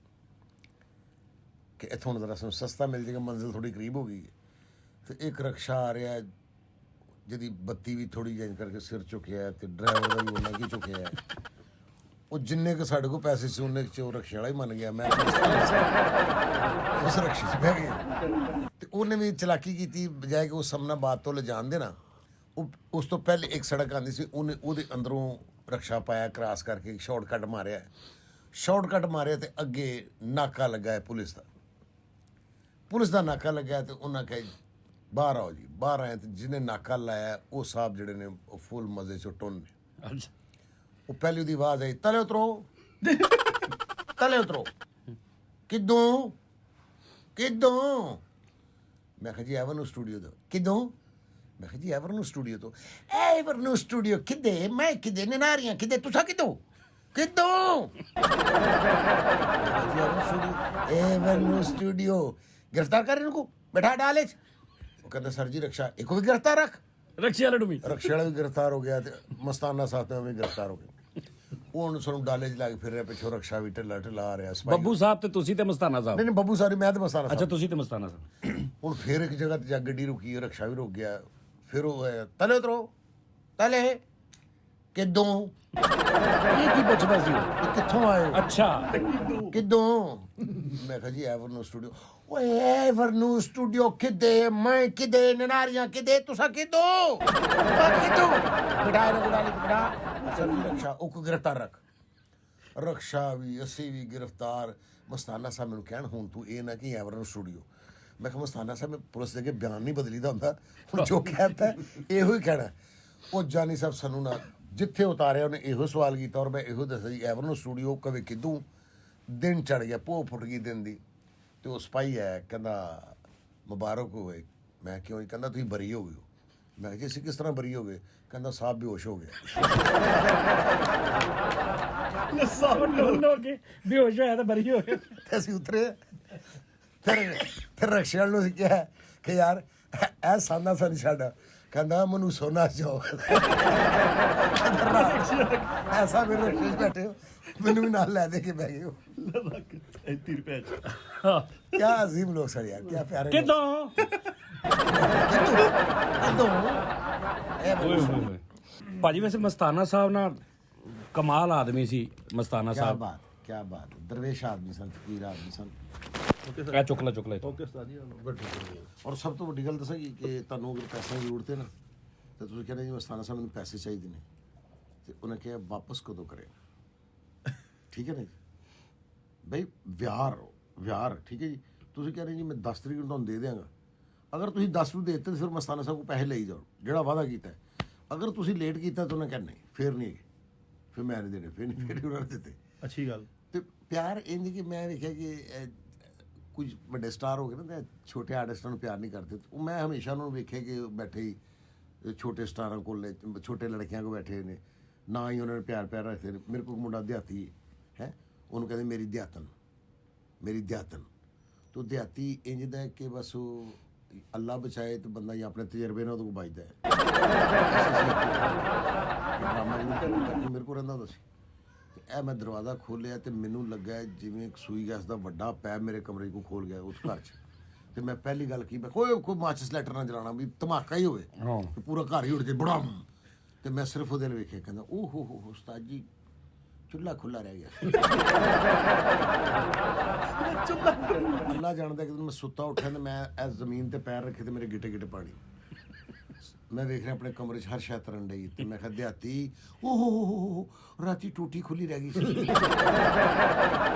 S2: ਕਿ ਇੱਥੋਂ ਜ਼ਰਾ ਸਾਨੂੰ ਸਸਤਾ ਮਿਲ ਜਾਏਗਾ, ਮੰਜ਼ਿਲ ਥੋੜੀ ਕਰੀਬ ਹੋ ਗਈ ਹੈ। ਤੇ ਇੱਕ ਰਕਸ਼ਾ ਆ ਰਿਹਾ ਹੈ, ਜਿਹਦੀ ਬੱਤੀ ਵੀ ਥੋੜੀ ਜਿਹੀ ਕਰਕੇ ਸਿਰ ਝੁਕਿਆ ਹੈ ਤੇ ਡਰਾਈਵਰ ਦਾ ਵੀ ਉਹਨਾਂ ਕੀ ਝੁਕਿਆ ਹੈ। ਉਹ ਜਿੰਨੇ ਕੁ ਸਾਡੇ ਕੋਲ ਪੈਸੇ ਸੀ ਉਹਨੇ ਚ ਉਹ ਰਕਸ਼ੇ ਵਾਲਾ ਹੀ ਮੰਨ ਗਿਆ। ਮੈਂ ਉਸ ਰਕਸ਼ੇ 'ਚ ਬਹਿ ਗਿਆ ਤੇ ਉਹਨੇ ਵੀ ਚਲਾਕੀ ਕੀਤੀ, ਬਜਾਏ ਕਿ ਉਹ ਸਮਨਾਬਾਦ ਤੋਂ ਲਿਜਾਣ ਦੇ ਨਾ, ਉਹ ਉਸ ਤੋਂ ਪਹਿਲੇ ਇੱਕ ਸੜਕ ਆਉਂਦੀ ਸੀ, ਉਹਨੇ ਉਹਦੇ ਅੰਦਰੋਂ ਰਕਸ਼ਾ ਪਾਇਆ, ਕ੍ਰਾਸ ਕਰਕੇ ਸ਼ਾਰਟਕਟ ਮਾਰਿਆ ਤੇ ਅੱਗੇ ਨਾਕਾ ਲੱਗਾ ਹੈ ਪੁਲਿਸ ਦਾ ਨਾਕਾ ਲੱਗਾ ਤੇ ਉਹਨਾਂ ਕਹੇ ਬਾਹਰ ਆਓ ਜੀ। ਬਾਹਰ ਆਏ ਤੇ ਜਿਹਨੇ ਨਾਕਾ ਲਾਇਆ ਉਹ ਸਾਹਿਬ ਜਿਹੜੇ ਨੇ ਉਹ ਫੁੱਲ ਮਜ਼ੇ 'ਚ ਟੁੰਨ ਨੇ।
S1: ਅੱਛਾ
S2: ਉਹ ਪਹਿਲੀ ਉਹਦੀ ਆਵਾਜ਼ ਆਈ, ਤਲੇ ਉਤਰੋ ਕਿਦੋਂ ਮੈਂ ਕਿਹਾ ਜੀ ਐਵਰਨੂ ਸਟੂਡੀਓ ਤੋਂ। ਕਿਦੋਂ? ਮੈਂ ਕਿਹਾ ਜੀ ਐਵਰਨੂ ਸਟੂਡੀਓ ਤੋਂ। ਐਵਰਨੂ ਸਟੂਡੀਓ ਕਿਦੇ? ਮੈਂ ਕਿਦੇ? ਨਨਾਰੀਆਂ ਕਿਦੇ? ਤੁਸਾਂ ਕਿਦੋਂ? ਐਵਰਨੂ ਸਟੂਡੀਓ। गिरफ्तार कर इनको, बैठा डाले। वो कहते सर जी रक्षा, एक को भी गिरफ्तार रख।
S1: ਰਕਸ਼ੇ ਵਾਲੇ ਨੂੰ ਵੀ
S2: रक्षा वाला भी गिरफ्तार हो गया, मस्ताना साहब में भी गिरफ्तार हो गए। वो उन ਸਾਨੂੰ डाले च लग फिर रहे, पिछों रक्षा भी ढिला ढिला आ रहा।
S1: ਬੱਬੂ ਸਾਹਿਬ ਤੇ ਤੁਸੀਂ ਤੇ ਮਸਤਾਨਾ ਸਾਹਿਬ।
S2: नहीं बब्बू सारी मैं तो मस्ताना
S1: ਅੱਛਾ
S2: साहब।
S1: ਤੁਸੀਂ ਤੇ ਮਸਤਾਨਾ ਸਾਹਿਬ।
S2: ਹੁਣ ਫਿਰ ਇੱਕ ਜਗ੍ਹਾ ਤੇ ਜਾ ਗੱਡੀ ਰੁਕੀ, ਰਕਸ਼ਾ ਵੀ ਰੁਕ ਗਿਆ। ਫਿਰ ਉਹ ਆਇਆ, ਤਲੇ ਉਤਰੋ ਕਿਦੋਂ?
S1: ਇਹ ਕੀ ਪੁੱਛਦਾ ਸੀ ਉਹ?
S2: ਇਹ ਕਿੱਥੋਂ ਆਏ ਹੋ?
S1: ਅੱਛਾ
S2: ਕਿਦੋਂ? ਮੈਂ ਕਿਹਾ ਜੀ ਐਵਰਨੂ ਸਟੂਡੀਓ। ਓਏ ਐਵਰਨੂ ਸਟੂਡੀਓ ਕਿਦੇ? ਮੈਂ ਕਿਦੇ? ਨਨਾਰੀਆਂ ਕਿਦੇ? ਤੁਸਾਂ ਕਿਦੋਂ? ਬਿਠਾਏ ਨਾ ਗੁਡਾਲੀ ਬਿਠਾ। ਸਰ ਜੀ ਰਕਸ਼ਾ ਉਹ ਕੋ ਗ੍ਰਿਫਤਾਰ ਰੱਖ। ਰਕਸ਼ਾ ਵੀ ਅਸੀਂ ਵੀ ਗ੍ਰਿਫਤਾਰ। ਮਸਤਾਨਾ ਸਾਹਿਬ ਮੈਨੂੰ ਕਹਿਣ ਹੁਣ ਤੂੰ ਇਹ ਨਾ ਕਿ ਐਵਰਨੂ ਸਟੂਡੀਓ। ਮੈਂ ਕਿਹਾ ਮਸਤਾਨਾ ਸਾਹਿਬ ਮੈਂ ਪੁਲਿਸ ਦੇ ਅੱਗੇ ਬਿਆਨ ਨਹੀਂ ਬਦਲੀਦਾ ਹੁੰਦਾ, ਹੁਣ ਜੋ ਕਹਿਤਾ ਇਹੋ ਹੀ ਕਹਿਣਾ। ਉਹ ਜਾਨੀ ਸਾਹਿਬ ਸਾਨੂੰ ਨਾ ਜਿੱਥੇ ਉਤਾਰਿਆ ਉਹਨੇ ਇਹੋ ਸਵਾਲ ਕੀਤਾ ਔਰ ਮੈਂ ਇਹੋ ਦੱਸਿਆ ਜੀ ਐਵਰਨੂ ਸਟੂਡੀਓ ਕਵੇ ਕਿਦੋਂ। ਦਿਨ ਚੜ ਗਿਆ, ਭੋਹ ਫੁੱਟ ਗਈ ਦਿਨ ਦੀ। ਤੇ ਉਹ ਸਿਪਾਹੀ ਹੈ, ਕਹਿੰਦਾ ਮੁਬਾਰਕ ਹੋਵੇ। ਮੈਂ ਕਿਉਂ? ਕਹਿੰਦਾ ਤੁਸੀਂ ਬਰੀ ਹੋ ਗਏ ਹੋ। ਮੈਂ ਕਿਹਾ ਜੀ ਅਸੀਂ ਕਿਸ ਤਰ੍ਹਾਂ ਬਰੀ ਹੋ ਗਏ? ਕਹਿੰਦਾ ਸਾਹਿਬ ਬੇਹੋਸ਼ ਹੋ ਗਿਆ।
S1: ਸਾਹਿਬ ਡੋਲ ਕੇ ਬੇਹੋਸ਼ ਹੋਇਆ ਤਾਂ ਬਰੀ ਹੋ ਗਿਆ।
S2: ਤੇ ਅਸੀਂ ਉਤਰੇ ਫਿਰ ਰਕਸ਼ੇ ਵਾਲੇ ਨੂੰ ਅਸੀਂ ਕਿਹਾ ਕਿ ਯਾਰ ਇਹ ਸਾਨਾ ਸਾਨੂੰ ਛੱਡ। ਕਹਿੰਦਾ ਮੈਨੂੰ ਸੋਨਾ ਚਾਹੋ। ਐਸਾ ਮੇਰੇ ਰਕਸ਼ੇ 'ਚ ਬੈਠੇ ਹੋ, ਮੈਨੂੰ ਵੀ ਨਾਲ ਲੈ ਦੇ ਕੇ ਬਹਿ ਗਏ ਹੋ।
S3: 30 ਰੁਪਏ ਚ
S2: क्या अजीम लोग सर यार, क्या प्यारे लोग।
S1: ਕਿਦੋਂ?
S2: किदों?
S1: ਓਏ ਹੋਏ ਹੋਏ ਭਾਜੀ ਵੈਸੇ ਮਸਤਾਨਾ ਸਾਹਿਬ ਨਾਲ ਕਮਾਲ ਆਦਮੀ ਸੀ ਮਸਤਾਨਾ
S2: क्या
S1: ਸਾਹਿਬ।
S2: बात दरवेश आदमी सन, फकीर आदमी सन।
S1: ਇਹ ਚੁੱਕ ਲੈ
S3: ਓਕੇ ਉਸਤਾਦ ਜੀ।
S2: ਔਰ ਸਭ ਤੋਂ ਵੱਡੀ ਗੱਲ ਦੱਸਾਂ ਕਿ ਤੁਹਾਨੂੰ ਅਗਰ ਪੈਸੇ ਦੀ ਜ਼ਰੂਰਤ ਹੈ ਨਾ ਤਾਂ ਤੁਸੀਂ ਕਹਿੰਦੇ ਜੀ ਮਸਤਾਨਾ ਸਾਹਿਬ ਮੈਨੂੰ ਪੈਸੇ ਚਾਹੀਦੇ ਨੇ ਤੇ ਉਹਨੇ ਕਿਹਾ ਵਾਪਸ ਕਦੋਂ ਕਰੇਗਾ? ਠੀਕ ਹੈ ਨਾ ਜੀ ਬਈ, ਵਿਹਾਰ ਠੀਕ ਹੈ ਜੀ। ਤੁਸੀਂ ਕਹਿੰਦੇ ਜੀ ਮੈਂ 10 ਤਰੀਕ ਨੂੰ ਤੁਹਾਨੂੰ ਦੇ ਦਿਆਂਗਾ। ਅਗਰ ਤੁਸੀਂ 10 ਨੂੰ ਦੇ ਦਿੱਤੇ ਤਾਂ ਫਿਰ ਮਸਤਾਨਾ ਸਾਹਿਬ ਕੋਲ ਪੈਸੇ ਲਈ ਜਾਓ ਜਿਹੜਾ ਵਾਅਦਾ ਕੀਤਾ। ਅਗਰ ਤੁਸੀਂ ਲੇਟ ਕੀਤਾ ਤਾਂ ਉਹਨੇ ਕਹਿਣਾ ਨਹੀਂ, ਫਿਰ ਨਹੀਂ ਹੈਗੇ, ਫਿਰ ਮੈਂ ਨਹੀਂ ਦੇਣੇ, ਫਿਰ ਉਹਨਾਂ ਨੇ ਦਿੱਤੇ।
S3: ਅੱਛੀ ਗੱਲ।
S2: ਤੇ ਪਿਆਰ ਇੰਜ ਕਿ ਮੈਂ ਵੇਖਿਆ ਕਿ ਕੁਝ ਵੱਡੇ ਸਟਾਰ ਹੋ ਗਏ ਨਾ ਤੇ ਛੋਟੇ ਆਰਟਿਸਟਾਂ ਨੂੰ ਪਿਆਰ ਨਹੀਂ ਕਰਦੇ। ਉਹ ਮੈਂ ਹਮੇਸ਼ਾ ਉਹਨਾਂ ਨੂੰ ਵੇਖਿਆ ਕਿ ਬੈਠੇ ਹੀ ਛੋਟੇ ਸਟਾਰਾਂ ਕੋਲ, ਛੋਟੇ ਲੜਕਿਆਂ ਕੋਲ ਬੈਠੇ ਨੇ, ਨਾ ਹੀ ਉਹਨਾਂ ਨੇ ਪਿਆਰ ਰੱਖਦੇ ਨੇ। ਮੇਰੇ ਕੋਲ ਮੁੰਡਾ ਦਿਹਾਤੀ ਹੈ, ਉਹਨੂੰ ਕਹਿੰਦੇ ਮੇਰੀ ਦਿਹਾਤਨ ਤੋ ਦਿਹਾਤੀ ਇੰਜ ਦਾ ਕਿ ਬਸ ਉਹ ਅੱਲਾ ਬਚਾਏ ਤੇ ਬੰਦਾ ਹੀ ਆਪਣੇ ਤਜਰਬੇ ਨਾਲ ਉਹਨੂੰ ਬਚਦਾ ਹੈ। ਮੇਰੇ ਕੋਲ ਰਹਿੰਦਾ ਹੁੰਦਾ ਸੀ। ਇਹ ਮੈਂ ਦਰਵਾਜ਼ਾ ਖੋਲ੍ਹਿਆ ਤੇ ਮੈਨੂੰ ਲੱਗਾ ਜਿਵੇਂ ਇੱਕ ਸੂਈ ਗੈਸ ਦਾ ਵੱਡਾ ਪੈਪ ਮੇਰੇ ਕਮਰੇ ਕੋ ਖੋਲ ਗਿਆ ਉਸ ਘਰ 'ਚ। ਤੇ ਮੈਂ ਪਹਿਲੀ ਗੱਲ ਕੀ, ਮੈਂ ਕੋਈ ਮਾਚਿਸ ਲੈਟਰ ਨਾ ਜਲਾਣਾ, ਵੀ ਧਮਾਕਾ ਹੀ ਹੋਵੇ, ਪੂਰਾ ਘਰ ਹੀ ਉੱਡ ਜੇ ਬੜਾ। ਤੇ ਮੈਂ ਸਿਰਫ ਉਹਦੇ ਨਾਲ ਵੇਖਿਆ, ਕਹਿੰਦਾ ਓ ਹੋ ਉਸਤਾਦ ਜੀ ਚੁੱਲ੍ਹਾ ਖੁੱਲਾ ਰਹਿ ਗਿਆ। ਅੱਲਾ ਜਾਣਦਾ ਕਿ ਮੈਂ ਸੁੱਤਾ ਉੱਠਿਆ ਤੇ ਮੈਂ ਇਸ ਜ਼ਮੀਨ ਤੇ ਪੈਰ ਰੱਖੇ ਤੇ ਮੇਰੇ ਗਿੱਟੇ ਪਾਣੀ। ਮੈਂ ਵੇਖ ਰਿਹਾ ਆਪਣੇ ਕਮਰੇ 'ਚ ਹਰ ਸ਼ੈ ਤਰਨ ਡਈ ਤੇ ਮੈਂ ਕਿਹਾ ਦਿਹਾਤੀ ਓ ਰਾਤੀ ਟੂਟੀ ਖੁੱਲੀ ਰਹਿ ਗਈ ਸੀ।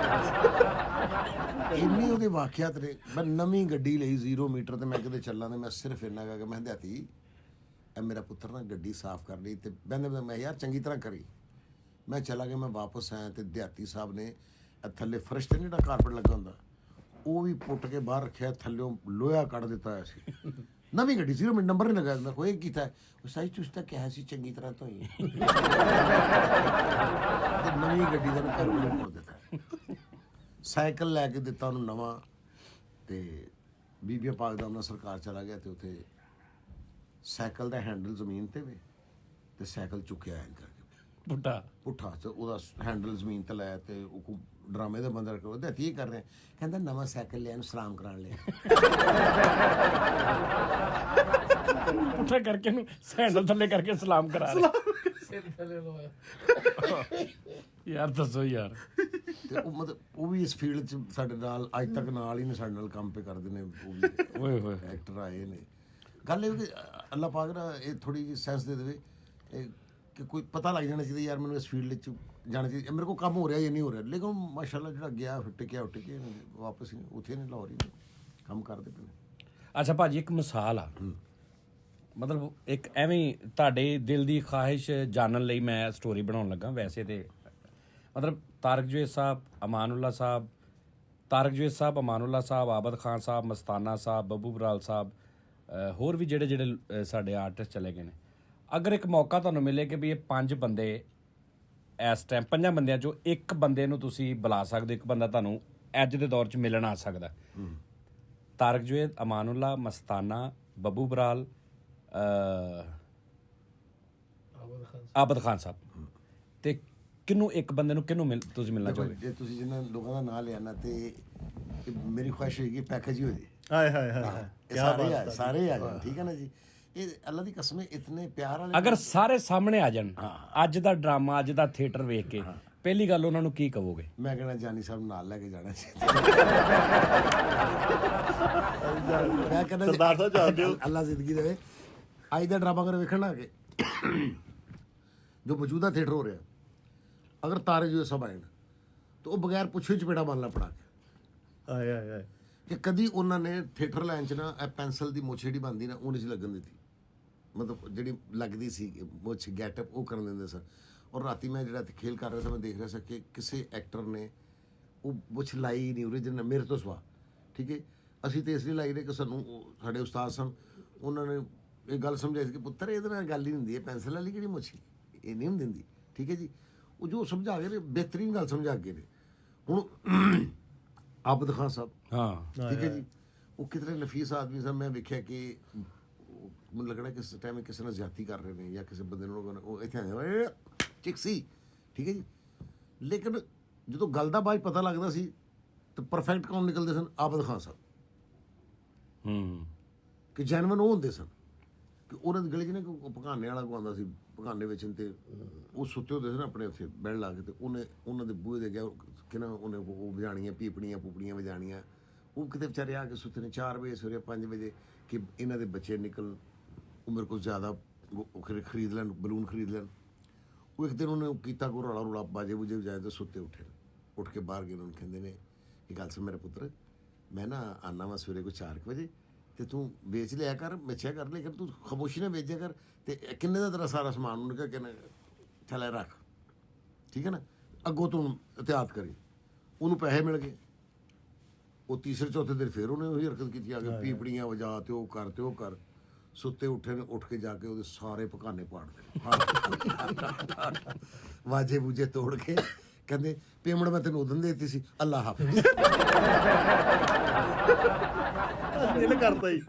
S2: ਇੰਨੇ ਉਹਦੇ ਵਾਕਿਆਤ ਨੇ। ਮੈਂ ਨਵੀਂ ਗੱਡੀ ਲਈ 0 ਮੀਟਰ ਤੇ ਮੈਂ ਕਿਤੇ ਚੱਲਾਂ ਤੇ ਮੈਂ ਸਿਰਫ ਇੰਨਾ ਕਹਿ ਕੇ ਮੈਂ ਦਿਹਾਤੀ ਇਹ ਮੇਰਾ ਪੁੱਤਰ ਨਾ ਗੱਡੀ ਸਾਫ਼ ਕਰ ਲਈ। ਤੇ ਬੰਦੇ ਮੈਂ ਯਾਰ ਚੰਗੀ ਤਰ੍ਹਾਂ ਕਰੀ। ਮੈਂ ਚਲਾ ਗਿਆ, ਮੈਂ ਵਾਪਸ ਆਇਆ ਤੇ ਦਿਹਾਤੀ ਸਾਹਿਬ ਨੇ ਥੱਲੇ ਫਰਸ਼ ਤੇ ਜਿਹੜਾ ਕਾਰਪੇਟ ਲੱਗਾ ਹੁੰਦਾ ਉਹ ਵੀ ਪੁੱਟ ਕੇ ਬਾਹਰ ਰੱਖਿਆ, ਥੱਲਿਓਂ ਲੋਹਾ ਕੱਢ ਦਿੱਤਾ ਹੋਇਆ ਸੀ। ਨਵੀਂ ਗੱਡੀ 0 ਮਿੰਟ ਨੰਬਰ ਨਹੀਂ ਲੱਗਾ। ਮੈਂ ਕੋਈ ਕੀਤਾ ਉਹ ਸਾਈ ਚੁਸਤਾ ਕਿਹਾ ਸੀ ਚੰਗੀ ਤਰ੍ਹਾਂ ਧੋਈ ਤੇ ਨਵੀਂ ਗੱਡੀ ਦਾ ਕਾਰਪੇਟ ਪੁੱਟ ਦਿੱਤਾ। ਸਾਈਕਲ ਲੈ ਕੇ ਦਿੱਤਾ ਉਹਨੂੰ ਨਵਾਂ। ਤੇ ਬੀਬੀਆਂ ਪਾਕ ਦਾ ਉਹਨਾਂ ਸਰਕਾਰ ਚਲਾ ਗਿਆ ਤੇ ਉੱਥੇ ਸਾਈਕਲ ਦਾ ਹੈਂਡਲ ਜ਼ਮੀਨ ਤੇ ਵੇ ਤੇ ਸਾਈਕਲ ਚੁੱਕਿਆ ਐਂ ਕਰਕੇ ਪੁੱਠਾ ਤੇ ਉਹਦਾ ਹੈਂਡਲ ਜ਼ਮੀਨ ਤੇ ਲਾਇਆ ਤੇ ਉਹ ਡਰਾਮੇ ਦੇ ਬੰਦਰ ਕਰੋ ਦਿਹਾਤੀ ਇਹ ਕਰ ਰਹੇ। ਕਹਿੰਦਾ ਨਵਾਂ ਸਾਈਕਲ ਲਿਆ ਨੂੰ ਸਲਾਮ ਕਰਾਉਣ ਲਿਆ।
S1: ਪੁੱਠਾ ਕਰਕੇ ਨੂੰ ਸੈਂਡਲ ਥੱਲੇ ਕਰਕੇ ਸਲਾਮ ਕਰਾ ਰਹੇ ਯਾਰ ਦੱਸੋ ਯਾਰ।
S2: ਤੇ ਉਹ ਮਤਲਬ ਉਹ ਵੀ ਇਸ ਫੀਲਡ 'ਚ ਸਾਡੇ ਨਾਲ ਅੱਜ ਤੱਕ ਨਾਲ ਹੀ ਨੇ, ਸਾਡੇ ਨਾਲ ਕੰਮ ਪੇ ਕਰਦੇ ਨੇ, ਉਹ ਵੀ
S1: ਓਏ ਹੋਏ
S2: ਐਕਟਰ ਆਏ ਨੇ। ਗੱਲ ਇਹ ਕਿ ਅੱਲਾਹ ਪਾਕ ਨਾ ਇਹ ਥੋੜੀ ਜਿਹੀ ਸੈਂਸ ਦੇ ਦੇਵੇ ਕਿ ਕੋਈ ਪਤਾ ਲੱਗ ਜਾਣਾ ਚਾਹੀਦਾ ਯਾਰ ਮੈਨੂੰ ਇਸ ਫੀਲਡ 'ਚ ਜਾਣਾ ਚਾਹੀਦਾ, ਮੇਰੇ ਕੋਲ ਕੰਮ ਹੋ ਰਿਹਾ ਜਾਂ ਨਹੀਂ ਹੋ ਰਿਹਾ। ਲੇਕਿਨ ਮਾਸ਼ਾਅੱਲਾ ਜਿਹੜਾ ਗਿਆ ਫਿਰ ਟਿਕਿਆ ਵਾਪਸ ਹੀ ਉੱਥੇ ਨਹੀਂ ਲਾਹੌਰ ਹੀ ਕੰਮ ਕਰਦੇ ਪਏ ਨੇ।
S1: ਅੱਛਾ ਭਾਜੀ ਇੱਕ ਮਿਸਾਲ ਆ, ਮਤਲਬ ਇੱਕ ਐਵੇਂ ਹੀ ਤੁਹਾਡੇ ਦਿਲ ਦੀ ਖਾਹਿਸ਼ ਜਾਣਨ ਲਈ ਮੈਂ ਸਟੋਰੀ ਬਣਾਉਣ ਲੱਗਾ। ਵੈਸੇ ਤੇ ਮਤਲਬ ਤਾਰਕ ਜਵੇਦ ਸਾਹਿਬ, ਅਮਾਨੁੱਲਾ ਸਾਹਿਬ, ਅਮਾਨੁੱਲਾ ਸਾਹਿਬ, ਆਬਦ ਖਾਨ ਸਾਹਿਬ, ਮਸਤਾਨਾ ਸਾਹਿਬ, ਬੱਬੂ ਬਰਾਲ ਸਾਹਿਬ, ਹੋਰ ਵੀ ਜਿਹੜੇ ਸਾਡੇ ਆਰਟਿਸਟ ਚਲੇ ਗਏ ਨੇ। ਅਗਰ ਇੱਕ ਮੌਕਾ ਤੁਹਾਨੂੰ ਮਿਲੇ ਕਿ ਵੀ ਇਹ 5 ਬੰਦੇ ਇਸ ਟਾਈਮ 5 ਬੰਦਿਆਂ ਚੋਂ ਇੱਕ ਬੰਦੇ ਨੂੰ ਤੁਸੀਂ ਬੁਲਾ ਸਕਦੇ, ਇੱਕ ਬੰਦਾ ਤੁਹਾਨੂੰ ਅੱਜ ਦੇ ਦੌਰ 'ਚ ਮਿਲਣ ਆ ਸਕਦਾ, ਤਾਰਕ ਜਵੇਦ, ਅਮਾਨੁੱਲਾ, ਮਸਤਾਨਾ, ਬੱਬੂ ਬਰਾਲ, ਆਬਦ ਖਾਨ ਸਾਹਿਬ, ਤੇ ਕਿਹਨੂੰ ਇੱਕ ਬੰਦੇ ਨੂੰ ਕਿਹਨੂੰ ਤੁਸੀਂ ਮਿਲਣਾ ਚਾਹੋਗੇ?
S2: ਜੇ ਤੁਸੀਂ ਜਿਹਨਾਂ ਲੋਕਾਂ ਦਾ ਨਾਂ ਲਿਆ ਨਾ ਤੇ ਮੇਰੀ ਖੁਆਇਸ਼ ਹੋਏਗੀ ਪੈਕੇਜ ਹੀ ਹੋ ਜੇ।
S3: ਹਾਏ ਹਾਏ ਹਾਏ
S2: ਸਾਰੇ ਆ ਜਾਣ, ਠੀਕ ਹੈ ਨਾ ਜੀ। ਇਹ ਅੱਲਾ ਦੀ ਕਸਮ ਇਤਨੇ ਪਿਆਰ ਵਾਲੇ
S1: ਅਗਰ ਸਾਰੇ ਸਾਹਮਣੇ ਆ ਜਾਣ ਅੱਜ ਦਾ ਡਰਾਮਾ, ਅੱਜ ਦਾ ਥੀਏਟਰ ਵੇਖ ਕੇ, ਪਹਿਲੀ ਗੱਲ ਉਹਨਾਂ ਨੂੰ ਕੀ ਕਹੋਗੇ?
S2: ਮੈਂ ਕਹਿਣਾ ਜਾਨੀ ਸਾਹਿਬ ਨਾਲ ਲੈ ਕੇ ਜਾਣਾ ਚਾਹੀਦਾ। ਮੈਂ ਕਹਿੰਦਾ
S3: ਸਰਦਾਰ ਸਾਹਿਬ ਜਾਣਦੇ ਹੋ।
S2: ਅੱਲਾ ਜ਼ਿੰਦਗੀ ਦੇਵੇ। ਅੱਜ ਦਾ ਡਰਾਮਾ ਕਰ ਵੇਖਣ ਆ ਕੇ ਜੋ ਮੌਜੂਦਾ ਥੀਏਟਰ ਹੋ ਰਿਹਾ, ਅਗਰ ਤਾਰੇ ਜੋ ਸਭ ਆਏ ਤਾਂ ਉਹ ਬਗੈਰ ਪੁੱਛੇ ਚਪੇੜਾ ਮਾਰਨਾ ਪੜਾ ਕੇ।
S3: ਹਾਏ ਹਾਏ ਹਾਏ
S2: ਕਿ ਕਦੀ ਉਹਨਾਂ ਨੇ ਥੀਏਟਰ ਲਾਈਨ 'ਚ ਨਾ ਇਹ ਪੈਨਸਲ ਦੀ ਮੁੱਛ ਜਿਹੜੀ ਬਣਦੀ ਨਾ ਉਹ ਨਹੀਂ ਸੀ ਲੱਗਣ ਦਿੱਤੀ, ਮਤਲਬ ਜਿਹੜੀ ਲੱਗਦੀ ਸੀ ਮੁੱਛ ਗੈਟਅਪ ਉਹ ਕਰਨ ਦਿੰਦੇ ਸਨ। ਔਰ ਰਾਤੀ ਮੈਂ ਜਿਹੜਾ ਖੇਲ ਕਰ ਰਿਹਾ ਸੀ, ਮੈਂ ਦੇਖ ਰਿਹਾ ਸੀ ਕਿ ਕਿਸੇ ਐਕਟਰ ਨੇ ਉਹ ਮੁੱਛ ਲਾਈ ਨਹੀਂ ਓਰੀਜਨਲ ਮੇਰੇ ਤੋਂ ਸਵਾ, ਠੀਕ ਹੈ। ਅਸੀਂ ਤੇ ਇਸ ਲਈ ਲਾਈ ਰਹੇ ਕਿ ਸਾਨੂੰ ਸਾਡੇ ਉਸਤਾਦ ਸਨ, ਉਹਨਾਂ ਨੇ ਇਹ ਗੱਲ ਸਮਝਾਈ ਸੀ ਕਿ ਪੁੱਤਰ ਇਹਦੇ ਨਾਲ ਗੱਲ ਹੀ ਨਹੀਂ ਹੁੰਦੀ ਹੈ, ਪੈਨਸਲ ਵਾਲੀ ਕਿਹੜੀ ਮੁੱਛ ਇਹ ਨਹੀਂ ਹੁੰਦੀ ਹੁੰਦੀ, ਠੀਕ ਹੈ ਜੀ। ਉਹ ਜੋ ਸਮਝਾ ਗਏ ਨੇ ਬਿਹਤਰੀਨ ਗੱਲ ਸਮਝਾ ਕੇ ਨੇ। ਹੁਣ ਆਬਦ ਖਾਨ ਸਾਹਿਬ,
S1: ਹਾਂ
S2: ਠੀਕ ਹੈ ਜੀ, ਉਹ ਕਿਤਨੇ ਨਫੀਸ ਆਦਮੀ ਸਨ। ਮੈਂ ਵੇਖਿਆ ਕਿ ਮੈਨੂੰ ਲੱਗਣਾ ਕਿ ਇਸ ਟਾਈਮ ਕਿਸੇ ਨਾਲ ਜ਼ਿਆਦਤੀ ਕਰ ਰਹੇ ਨੇ ਜਾਂ ਕਿਸੇ ਬੰਦੇ ਨੂੰ ਉਹ ਇੱਥੇ ਆਏ ਚਿਕ ਸੀ, ਠੀਕ ਹੈ ਜੀ। ਲੇਕਿਨ ਜਦੋਂ ਗੱਲ ਦਾ ਬਾਅਦ ਪਤਾ ਲੱਗਦਾ ਸੀ ਤਾਂ ਪਰਫੈਕਟ ਕੌਣ ਨਿਕਲਦੇ ਸਨ? ਆਬਦ ਖਾਨ ਸਾਹਿਬ, ਕਿ ਜੈਨਵਨ ਉਹ ਹੁੰਦੇ ਸਨ ਕਿ ਉਹਨਾਂ ਦੀ ਗਲੀ 'ਚ ਨਾ ਪਕਾਨੇ ਵਾਲਾ ਕੋ ਆਉਂਦਾ ਸੀ, ਪਕਾਨੇ ਵੇਚਣ, ਤੇ ਉਹ ਸੁੱਤੇ ਹੁੰਦੇ ਸਨ ਆਪਣੇ ਉੱਥੇ ਬੈਠ ਲਾ ਕੇ, ਤੇ ਉਹਨੇ ਉਹਨਾਂ ਦੇ ਬੂਹੇ ਦੇ ਗਿਆ ਕਿ ਨਾ ਉਹਨੇ ਉਹ ਵਜਾਣੀਆਂ ਪੀਪਣੀਆਂ ਪੂਪਣੀਆਂ ਵਜਾਣੀਆਂ। ਉਹ ਕਿਤੇ ਵਿਚਾਰੇ ਆ ਕੇ ਸੁੱਤੇ ਨੇ 4 ਵਜੇ ਸਵੇਰੇ 5 ਵਜੇ ਕਿ ਇਹਨਾਂ ਦੇ ਬੱਚੇ ਨਿਕਲ ਉਹ ਮੇਰੇ ਕੋਲ ਜ਼ਿਆਦਾ ਖਰੀਦ ਲੈਣ, ਬਲੂਨ ਖਰੀਦ ਲੈਣ। ਉਹ ਇੱਕ ਦਿਨ ਉਹਨੇ ਕੀਤਾ ਕੋ ਰੌਲਾ ਰੌਲਾ ਬਾਜੇ ਬੂਜੇ ਵਜਾਏ ਤਾਂ ਸੁੱਤੇ ਉੱਠ ਕੇ ਬਾਹਰ ਗਏ। ਉਹਨਾਂ ਨੂੰ ਕਹਿੰਦੇ ਨੇ ਕਿ ਗੱਲ ਸੁਣ ਮੇਰਾ ਪੁੱਤਰ, ਮੈਂ ਨਾ ਆਨਾ ਵਾ ਸਵੇਰੇ ਕੋਈ 4 ਵਜੇ ਤੇ ਤੂੰ ਵੇਚ ਲਿਆ ਕਰ, ਵੇਚਿਆ ਕਰ, ਲੇਕਿਨ ਤੂੰ ਖਾਮੋਸ਼ੀ ਨਾਲ ਵੇਚਿਆ ਕਰ। ਤੇ ਕਿੰਨੇ ਦਾ ਤੇਰਾ ਸਾਰਾ ਸਮਾਨ? ਉਹਨੇ ਕਿਹਾ ਕਿ ਚੱਲ ਰੱਖ, ਠੀਕ ਹੈ ਨਾ, ਅੱਗੋਂ ਤੂੰ ਇhtiyat ਕਰੀ। ਉਹਨੂੰ ਪੈਸੇ ਮਿਲ ਗਏ। ਉਹ ਤੀਸਰੇ ਚੌਥੇ ਦਿਨ ਫਿਰ ਉਹਨੇ ਉਹੀ ਹਰਕਤ ਕੀਤੀ, ਆ ਕੇ ਪੀਪੜੀਆਂ ਵਜਾ ਤੇ ਉਹ ਕਰ ਤੇ ਉਹ ਕਰ। ਸੁੱਤੇ ਉੱਠੇ ਨੇ, ਉੱਠ ਕੇ ਜਾ ਕੇ ਉਹਦੇ ਸਾਰੇ ਪਕਾਨੇ ਪਾੜ ਦਿੱਤੇ, ਵਾਜੇ ਬੂਜੇ ਤੋੜ ਕੇ। ਕਹਿੰਦੇ ਪੇਮੈਂਟ ਮੈਂ ਤੈਨੂੰ ਉਦੋਂ ਦੇਤੀ ਸੀ, ਅੱਲਾ ਹਾਫਿਜ਼।
S3: ਦਿਲ ਕਰਦਾ ਹੀ।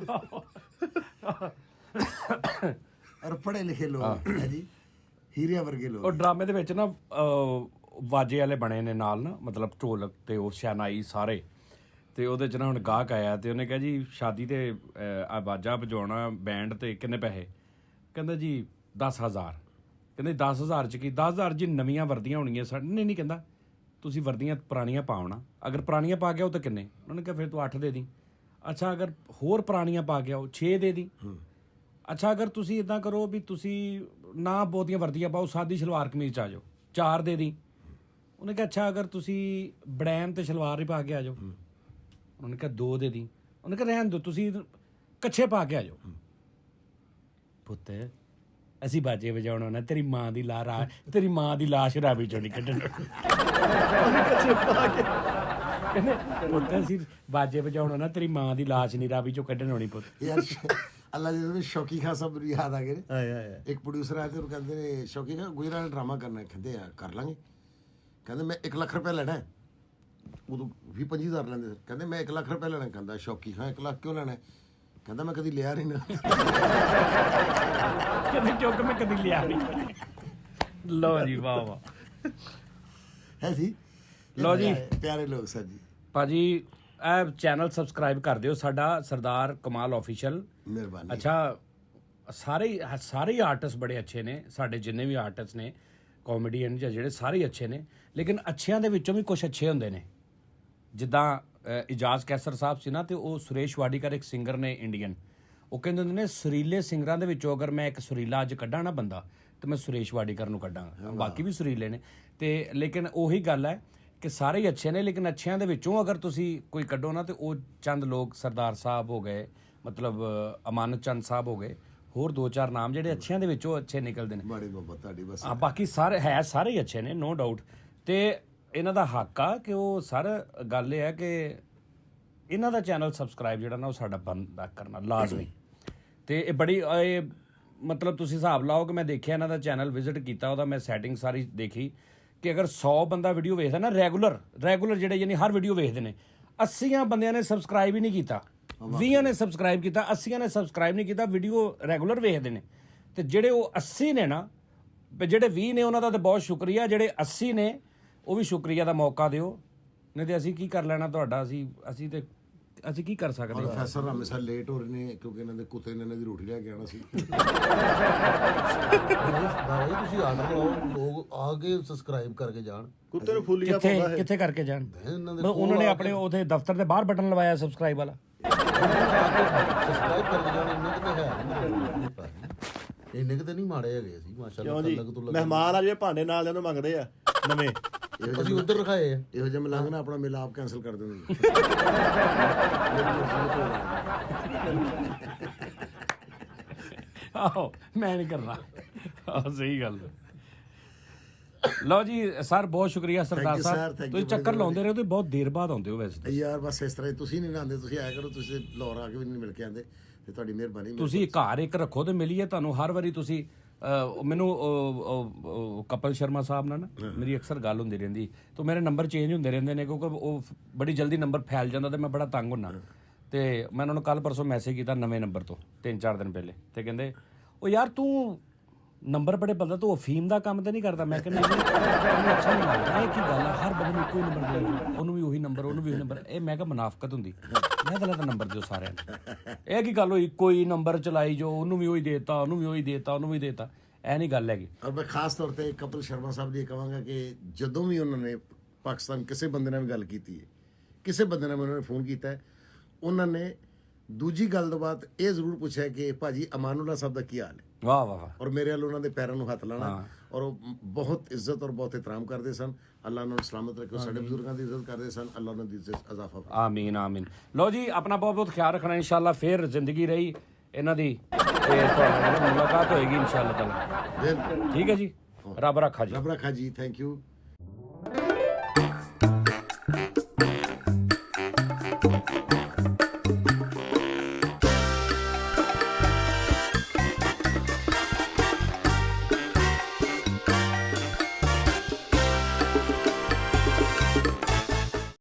S2: ਔਰ ਪੜ੍ਹੇ ਲਿਖੇ ਲੋਕ ਹੈ ਜੀ, ਹੀਰਿਆਂ ਵਰਗੇ ਲੋਕ।
S1: ਉਹ ਡਰਾਮੇ ਦੇ ਵਿੱਚ ਨਾ ਵਾਜੇ ਵਾਲੇ ਬਣੇ ਨੇ ਨਾਲ ਨਾ, ਮਤਲਬ ਢੋਲਕ ਤੇ ਉਹ ਸ਼ਹਿਨਾਈ ਸਾਰੇ। ਤੇ ਉਹਦੇ 'ਚ ਨਾ ਹੁਣ ਗਾਹਕ ਆਇਆ ਤੇ ਉਹਨੇ ਕਿਹਾ ਜੀ ਸ਼ਾਦੀ ਤੇ ਆ ਵਾਜਾ ਵਜਾਉਣਾ ਬੈਂਡ ਤੇ ਕਿੰਨੇ ਪੈਸੇ? ਕਹਿੰਦਾ ਜੀ 10,000। ਕਹਿੰਦੇ 10,000 'ਚ ਕੀ? 10,000 ਜੀ ਨਵੀਆਂ ਵਰਦੀਆਂ ਹੋਣਗੀਆਂ ਸਾਡੇ। ਨਹੀਂ ਕਹਿੰਦਾ ਤੁਸੀਂ ਵਰਦੀਆਂ ਪੁਰਾਣੀਆਂ ਪਾਉਣਾ, ਅਗਰ ਪੁਰਾਣੀਆਂ ਪਾ ਗਿਆ ਉਹ ਤਾਂ ਕਿੰਨੇ? ਉਹਨੇ ਕਿਹਾ ਫਿਰ ਤੂੰ 8 ਦੇ ਦੀ। ਅੱਛਾ ਅਗਰ ਹੋਰ ਪੁਰਾਣੀਆਂ ਪਾ ਗਿਆ ਉਹ 6 ਦੇ ਦੀ। ਅੱਛਾ ਅਗਰ ਤੁਸੀਂ ਇਦਾਂ ਕਰੋ ਵੀ ਤੁਸੀਂ ਨਾ ਬਹੁਤੀਆਂ ਵਰਦੀਆਂ ਪਾਓ, ਸਾਦੀ ਸਲਵਾਰ ਕਮੀਜ਼ 'ਚ ਆ ਜਾਓ, 4 ਦੇ ਦੀ। ਉਹਨੇ ਕਿਹਾ ਅੱਛਾ ਅਗਰ ਤੁਸੀਂ ਬੜੈਨ ਤੇ ਸਲਵਾਰ ਹੀ ਪਾ ਕੇ ਆ ਜਾਓ। ਉਹਨੇ ਕਿਹਾ 2 ਦੇ ਦੀ। ਉਹਨੇ ਕਿਹਾ ਰਹਿਣ ਦਿਓ, ਤੁਸੀਂ ਕੱਛੇ ਪਾ ਕੇ ਆ ਜਾਓ। ਪੁੱਤ ਅਸੀਂ ਬਾਜੇ ਵਜਾਉਣਾ ਨਾ, ਤੇਰੀ ਮਾਂ ਦੀ ਲਾਸ਼ ਰਾਵੀ ਚੋਂ ਨਹੀਂ ਕੱਢਣ। ਕਹਿੰਦੇ ਪੁੱਤ ਅਸੀਂ ਬਾਜੇ ਵਜਾਉਣਾ ਨਾ, ਤੇਰੀ ਮਾਂ ਦੀ ਲਾਸ਼ ਨਹੀਂ ਰਾਵੀ ਚੋਂ ਕੱਢਣ ਆਉਣੀ। ਪੁੱਤ
S2: ਯਾਰ ਅੱਲਾ ਜੀ ਸ਼ੌਕੀ ਖਾਨ ਸਾਹਿਬ ਨੂੰ ਯਾਦ ਆ ਗਏ ਨੇ।
S3: ਹਾਏ ਹਾਏ
S2: ਇੱਕ ਪ੍ਰੋਡਿਊਸਰ ਆਇਆ ਤੇ ਉਹ ਕਹਿੰਦੇ ਨੇ ਸ਼ੌਕੀ ਖਾਨ ਗੁਜਰਾਂ ਡਰਾਮਾ ਕਰਨਾ। ਕਹਿੰਦੇ ਆ ਕਰ ਲਾਂਗੇ। ਕਹਿੰਦੇ ਮੈਂ 1 ਲੱਖ ਰੁਪਏ ਲੈਣਾ। ਉਦੋਂ 20-25 ਹਜ਼ਾਰ ਲੈਂਦੇ ਸੀ। ਕਹਿੰਦੇ ਮੈਂ 1 ਲੱਖ ਰੁਪਏ ਲੈਣਾ। ਕਹਿੰਦਾ ਸ਼ੌਕੀ ਖਾਨ 1 ਲੱਖ ਕਿਉਂ ਲੈਣਾ? ਕਹਿੰਦਾ ਮੈਂ ਕਦੀ ਲਿਆ ਨਹੀਂ ਨਾ।
S1: ਕਹਿੰਦੇ ਕਿਉਂਕਿ ਮੈਂ ਕਦੀ ਲਿਆ ਨਹੀਂ। ਲਓ ਜੀ, ਵਾਹ ਵਾਹ
S2: ਹੈ ਜੀ।
S1: ਲਓ ਜੀ
S2: ਪਿਆਰੇ ਲੋਕ ਸਰ ਜੀ।
S1: ਭਾਜੀ ਇਹ ਚੈਨਲ ਸਬਸਕ੍ਰਾਈਬ ਕਰ ਦਿਓ ਸਾਡਾ, ਸਰਦਾਰ ਕਮਾਲ ਆਫੀਸ਼ੀਅਲ।
S2: ਮਿਹਰਬਾਨੀ।
S1: ਅੱਛਾ ਸਾਰੇ ਆਰਟਿਸਟ ਬੜੇ ਅੱਛੇ ਨੇ, ਸਾਡੇ ਜਿੰਨੇ ਵੀ ਆਰਟਿਸਟ ਨੇ ਕਾਮੇਡੀਅਨ ਜਾਂ ਜਿਹੜੇ ਸਾਰੇ ਹੀ ਅੱਛੇ ਨੇ, ਲੇਕਿਨ ਅੱਛਿਆਂ ਦੇ ਵਿੱਚੋਂ ਵੀ ਕੁਝ ਅੱਛੇ ਹੁੰਦੇ ਨੇ। ਜਿੱਦਾਂ ਇਜਾਜ਼ ਕੈਸਰ ਸਾਹਿਬ ਸੀ ਨਾ, ਤੇ ਉਹ ਸੁਰੇਸ਼ ਵਾਡੀਕਰ ਇੱਕ ਸਿੰਗਰ ਨੇ ਇੰਡੀਅਨ, ਉਹ ਕਹਿੰਦੇ ਹੁੰਦੇ ਨੇ ਸੁਰੀਲੇ ਸਿੰਗਰਾਂ ਦੇ ਵਿੱਚੋਂ ਅਗਰ ਮੈਂ ਇੱਕ ਸੁਰੀਲਾ ਅੱਜ ਕੱਢਾਂ ਨਾ ਬੰਦਾ, ਤੇ ਮੈਂ ਸੁਰੇਸ਼ ਵਾਡੀਕਰ ਨੂੰ ਕੱਢਾਂਗਾ। ਬਾਕੀ ਵੀ ਸੁਰੀਲੇ ਨੇ, ਤੇ ਲੇਕਿਨ ਉਹੀ ਗੱਲ ਹੈ ਕਿ ਸਾਰੇ ਹੀ ਅੱਛੇ ਨੇ, ਲੇਕਿਨ ਅੱਛਿਆਂ ਦੇ ਵਿੱਚੋਂ ਅਗਰ ਤੁਸੀਂ ਕੋਈ ਕੱਢੋ ਨਾ, ਤੇ ਉਹ ਚੰਦ ਲੋਕ ਸਰਦਾਰ ਸਾਹਿਬ ਹੋ ਗਏ, ਮਤਲਬ ਅਮਾਨਤ ਚੰਦ ਸਾਹਿਬ ਹੋ ਗਏ, ਹੋਰ 2-4 ਨਾਮ ਜਿਹੜੇ ਅੱਛਿਆਂ ਦੇ ਵਿੱਚੋਂ ਅੱਛੇ ਨਿਕਲਦੇ ਨੇ।
S2: ਬੜੀ ਮੁਹੱਬਤ ਤੁਹਾਡੀ ਬਸ।
S1: ਹਾਂ, ਬਾਕੀ ਸਾਰੇ ਹੀ ਅੱਛੇ ਨੇ, ਨੋ ਡਾਊਟ। ਤੇ ਇਹਨਾਂ ਦਾ ਹੱਕ ਆ ਕਿ ਉਹ ਸਰ, ਗੱਲ ਇਹ ਹੈ ਕਿ ਇਹਨਾਂ ਦਾ ਚੈਨਲ ਸਬਸਕ੍ਰਾਈਬ ਜਿਹੜਾ ਨਾ ਉਹ ਸਾਡਾ ਬੰਦ ਕਰਨਾ ਲਾਜ਼ਮੀ। ਤੇ ਇਹ ਬੜੀ ਮਤਲਬ ਤੁਸੀਂ ਹਿਸਾਬ ਲਾਓ ਕਿ ਮੈਂ ਦੇਖਿਆ ਇਹਨਾਂ ਦਾ ਚੈਨਲ ਵਿਜ਼ਿਟ ਕੀਤਾ, ਉਹਦਾ ਮੈਂ ਸੈਟਿੰਗ ਸਾਰੀ ਦੇਖੀ ਕਿ ਅਗਰ 100 ਬੰਦਾ ਵੀਡੀਓ ਵੇਖਦਾ ਨਾ ਰੈਗੂਲਰ ਜਿਹੜੇ ਯਾਨੀ ਹਰ ਵੀਡੀਓ ਵੇਖਦੇ ਨੇ, 80 ਬੰਦਿਆਂ ਨੇ ਸਬਸਕ੍ਰਾਈਬ ਹੀ ਨਹੀਂ ਕੀਤਾ, 20 ਨੇ ਸਬਸਕ੍ਰਾਈਬ ਕੀਤਾ, 80 ਨੇ ਸਬਸਕ੍ਰਾਈਬ ਨਹੀਂ ਕੀਤਾ, ਵੀਡੀਓ ਰੈਗੂਲਰ ਵੇਖਦੇ ਨੇ। ਤੇ ਜਿਹੜੇ ਉਹ 80 ਨੇ ਨਾ, ਜਿਹੜੇ 20 ਨੇ ਉਹਨਾਂ ਦਾ ਤਾਂ ਬਹੁਤ ਸ਼ੁਕਰੀਆ, ਜਿਹੜੇ 80 ਨੇ ਉਹ ਵੀ ਸ਼ੁਕਰੀਆ ਦਾ ਮੌਕਾ ਦਿਓ, ਨਹੀਂ ਤੇ ਅਸੀਂ ਕੀ ਕਰ ਲੈਣਾ ਤੁਹਾਡਾ, ਅਸੀਂ ਕੀ ਕਰ ਸਕਦੇ ਹਾਂ।
S2: ਪ੍ਰੋਫੈਸਰ ਹਮੇਸ਼ਾ ਲੇਟ ਹੋ ਰਹੇ ਨੇ ਕਿਉਂਕਿ ਇਹਨਾਂ ਦੇ ਕੁੱਤੇ ਨੇ ਇਹਨਾਂ ਦੀ ਰੋਟੀ ਲੈ ਕੇ ਆਉਣਾ ਸੀ।
S4: ਬਾਬਾ ਜੀ ਤੁਸੀਂ ਆਰਡਰ ਲਾਓ, ਲੋਕ ਆ ਕੇ ਸਬਸਕ੍ਰਾਈਬ ਕਰਕੇ ਜਾਣ।
S3: ਕੁੱਤੇ ਨੂੰ ਫੁੱਲੀਆ ਪਾਉਂਦਾ ਹੈ।
S1: ਕਿੱਥੇ ਕਰਕੇ ਜਾਣ?
S4: ਇਹਨਾਂ ਦੇ
S1: ਮਤਲਬ ਉਹਨਾਂ ਨੇ ਆਪਣੇ ਉਹਦੇ ਦਫ਼ਤਰ ਦੇ ਬਾਹਰ ਬਟਨ ਲਵਾਇਆ ਸਬਸਕ੍ਰਾਈਬ ਵਾਲਾ।
S4: ਸਬਸਕ੍ਰਾਈਬ ਕਰਕੇ ਜਾਣ, ਇੰਨੇ ਕਿਤੇ ਹੈ ਇੰਨੇ ਕਿਤੇ ਨਹੀਂ ਮਾੜੇ ਹੈਗੇ ਅਸੀਂ, ਮਾਸ਼ਾਅੱਲਾ।
S3: ਕਿਉਂ ਜੀ, ਮਹਿਮਾਨ ਆ ਜਿਹੜੇ ਭਾਂਡੇ ਨਾਲ ਦੇ ਨੂੰ ਮੰਗਦੇ ਆ ਨਵੇਂ,
S4: ਅਸੀਂ ਉੱਧਰ ਰਖਾਏ ਆ।
S2: ਇਹੋ ਜਿਹਾ ਮਿਲਾਂਗੇ ਨਾ ਆਪਣਾ ਮਿਲਾਪ ਕੈਂਸਲ ਕਰ ਦਿੰਦੇ।
S1: ਆਹੋ, ਮੈਂ ਨਹੀਂ ਕਰਨਾ। ਸਹੀ ਗੱਲ। ਲਓ ਜੀ ਸਰ, ਬਹੁਤ ਸ਼ੁਕਰੀਆ ਸਰਦਾਰ ਸਾਹਿਬ, ਤੁਸੀਂ ਚੱਕਰ ਲਾਉਂਦੇ ਰਹੇ, ਤੁਸੀਂ ਬਹੁਤ ਦੇਰ ਬਾਅਦ ਆਉਂਦੇ ਹੋ ਵੈਸੇ।
S2: ਯਾਰ ਬਸ ਇਸ ਤਰ੍ਹਾਂ ਤੁਸੀਂ ਨਹੀਂ ਆਉਂਦੇ, ਤੁਸੀਂ ਆਇਆ ਕਰੋ, ਤੁਸੀਂ ਲਾਹੌਰ ਆ ਕੇ ਵੀ ਨਹੀਂ ਮਿਲ ਕੇ ਆਉਂਦੇ, ਤੇ ਤੁਹਾਡੀ ਮਿਹਰਬਾਨੀ।
S1: ਤੁਸੀਂ ਘਰ ਇੱਕ ਰੱਖੋ ਤੇ ਮਿਲੀਏ ਤੁਹਾਨੂੰ ਹਰ ਵਾਰੀ। ਤੁਸੀਂ ਮੈਨੂੰ ਕਪਲ ਸ਼ਰਮਾ ਸਾਹਿਬ ਨਾਲ ਨਾ ਮੇਰੀ ਅਕਸਰ ਗੱਲ ਹੁੰਦੀ ਰਹਿੰਦੀ, ਤੇ ਮੇਰੇ ਨੰਬਰ ਚੇਂਜ ਹੁੰਦੇ ਰਹਿੰਦੇ ਨੇ ਕਿਉਂਕਿ ਉਹ ਬੜੀ ਜਲਦੀ ਨੰਬਰ ਫੈਲ ਜਾਂਦਾ ਤੇ ਮੈਂ ਬੜਾ ਤੰਗ ਹੁੰਨਾ। ਤੇ ਮੈਂ ਉਹਨਾਂ ਨੂੰ ਕੱਲ ਪਰਸੋਂ ਮੈਸੇਜ ਕੀਤਾ ਨਵੇਂ ਨੰਬਰ ਤੋਂ 3-4 ਦਿਨ ਪਹਿਲੇ, ਤੇ ਕਹਿੰਦੇ ਉਹ ਯਾਰ ਤੂੰ ਨੰਬਰ ਬੜੇ ਬਦਲਦਾ, ਤੂੰ ਅਫੀਮ ਦਾ ਕੰਮ ਤੇ ਨਹੀਂ ਕਰਦਾ? ਮੈਂ ਕਹਿੰਦਾ ਅੱਛਾ ਨਹੀਂ ਲੱਗਦਾ, ਇਹ ਕੀ ਗੱਲ ਹੈ, ਹਰ ਬੰਦੇ ਨੂੰ ਇੱਕੋ ਹੀ ਨੰਬਰ ਦਿਓ, ਉਹਨੂੰ ਵੀ ਉਹੀ ਨੰਬਰ, ਉਹਨੂੰ ਵੀ ਉਹੀ ਨੰਬਰ। ਇਹ ਮੈਂ ਕਿਹਾ ਮੁਨਾਫਕਤ ਹੁੰਦੀ, ਮੈਂ ਤਾਂ ਨੰਬਰ ਦਿਓ ਸਾਰਿਆਂ ਨੂੰ। ਇਹ ਕੀ ਗੱਲ ਹੋਈ, ਕੋਈ ਨੰਬਰ ਚਲਾਈ ਜੋ, ਉਹਨੂੰ ਵੀ ਉਹੀ ਦੇਤਾ, ਉਹਨੂੰ ਵੀ ਉਹੀ ਦੇਤਾ, ਉਹਨੂੰ ਵੀ ਦੇਤਾ, ਇਹ ਨਹੀਂ ਗੱਲ ਹੈਗੀ।
S2: ਔਰ ਮੈਂ ਖਾਸ ਤੌਰ ਤੇ ਕਪਿਲ ਸ਼ਰਮਾ ਸਾਹਿਬ ਦੀ ਕਹਾਂਗਾ ਕਿ ਜਦੋਂ ਵੀ ਉਹਨਾਂ ਨੇ ਪਾਕਿਸਤਾਨ ਕਿਸੇ ਬੰਦੇ ਨਾਲ ਵੀ ਗੱਲ ਕੀਤੀ ਹੈ, ਕਿਸੇ ਬੰਦੇ ਨਾਲ ਉਹਨਾਂ ਨੇ ਫੋਨ ਕੀਤਾ ਹੈ, ਉਹਨਾਂ ਨੇ ਦੂਜੀ ਗੱਲ ਤੋਂ ਬਾਅਦ ਇਹ ਜ਼ਰੂਰ ਪੁੱਛਿਆ ਕਿ ਭਾਜੀ ਅਮਾਨੁੱਲਾ ਸਾਹਿਬ ਦਾ ਕੀ ਹਾਲ ਹੈ।
S1: ਵਾਹ ਵਾਹ ਵਾਹ।
S2: ਔਰ ਮੇਰੇ ਵੱਲ ਉਹਨਾਂ ਦੇ ਪੈਰਾਂ ਨੂੰ ਹੱਥ ਲਾਣਾ, ਔਰ ਉਹ ਬਹੁਤ ਇੱਜ਼ਤ ਔਰ ਬਹੁਤ ਇਤਰਾਮ ਕਰਦੇ ਸਨ। ਅੱਲਾ ਉਹਨਾਂ ਨੂੰ ਸਲਾਮਤ ਰੱਖੇ। ਸਾਡੇ ਬਜ਼ੁਰਗਾਂ ਦੀ ਇੱਜ਼ਤ ਕਰਦੇ ਸਨ, ਅੱਲਾ ਉਹਨਾਂ ਦੀ ਇੱਜ਼ਤ ਇਜ਼ਾਫਾ ਫਰਮਾਏ।
S1: ਆਮੀਨ ਆਮੀਨ। ਲਓ ਜੀ, ਆਪਣਾ ਬਹੁਤ ਬਹੁਤ ਖਿਆਲ ਰੱਖਣਾ। ਇਨਸ਼ਾਅੱਲਾ ਫਿਰ ਜ਼ਿੰਦਗੀ ਰਹੀ ਇਹਨਾਂ ਦੀ ਤੇ ਤੁਹਾਡੀ ਮੁਲਾਕਾਤ ਹੋਏਗੀ ਇਨਸ਼ਾਅੱਲਾ ਤਾਲਾ। ਠੀਕ ਹੈ ਜੀ, ਰੱਬ ਰੱਖਾ ਜੀ।
S2: ਰੱਬ ਰੱਖਾ ਜੀ, ਥੈਂਕ ਯੂ।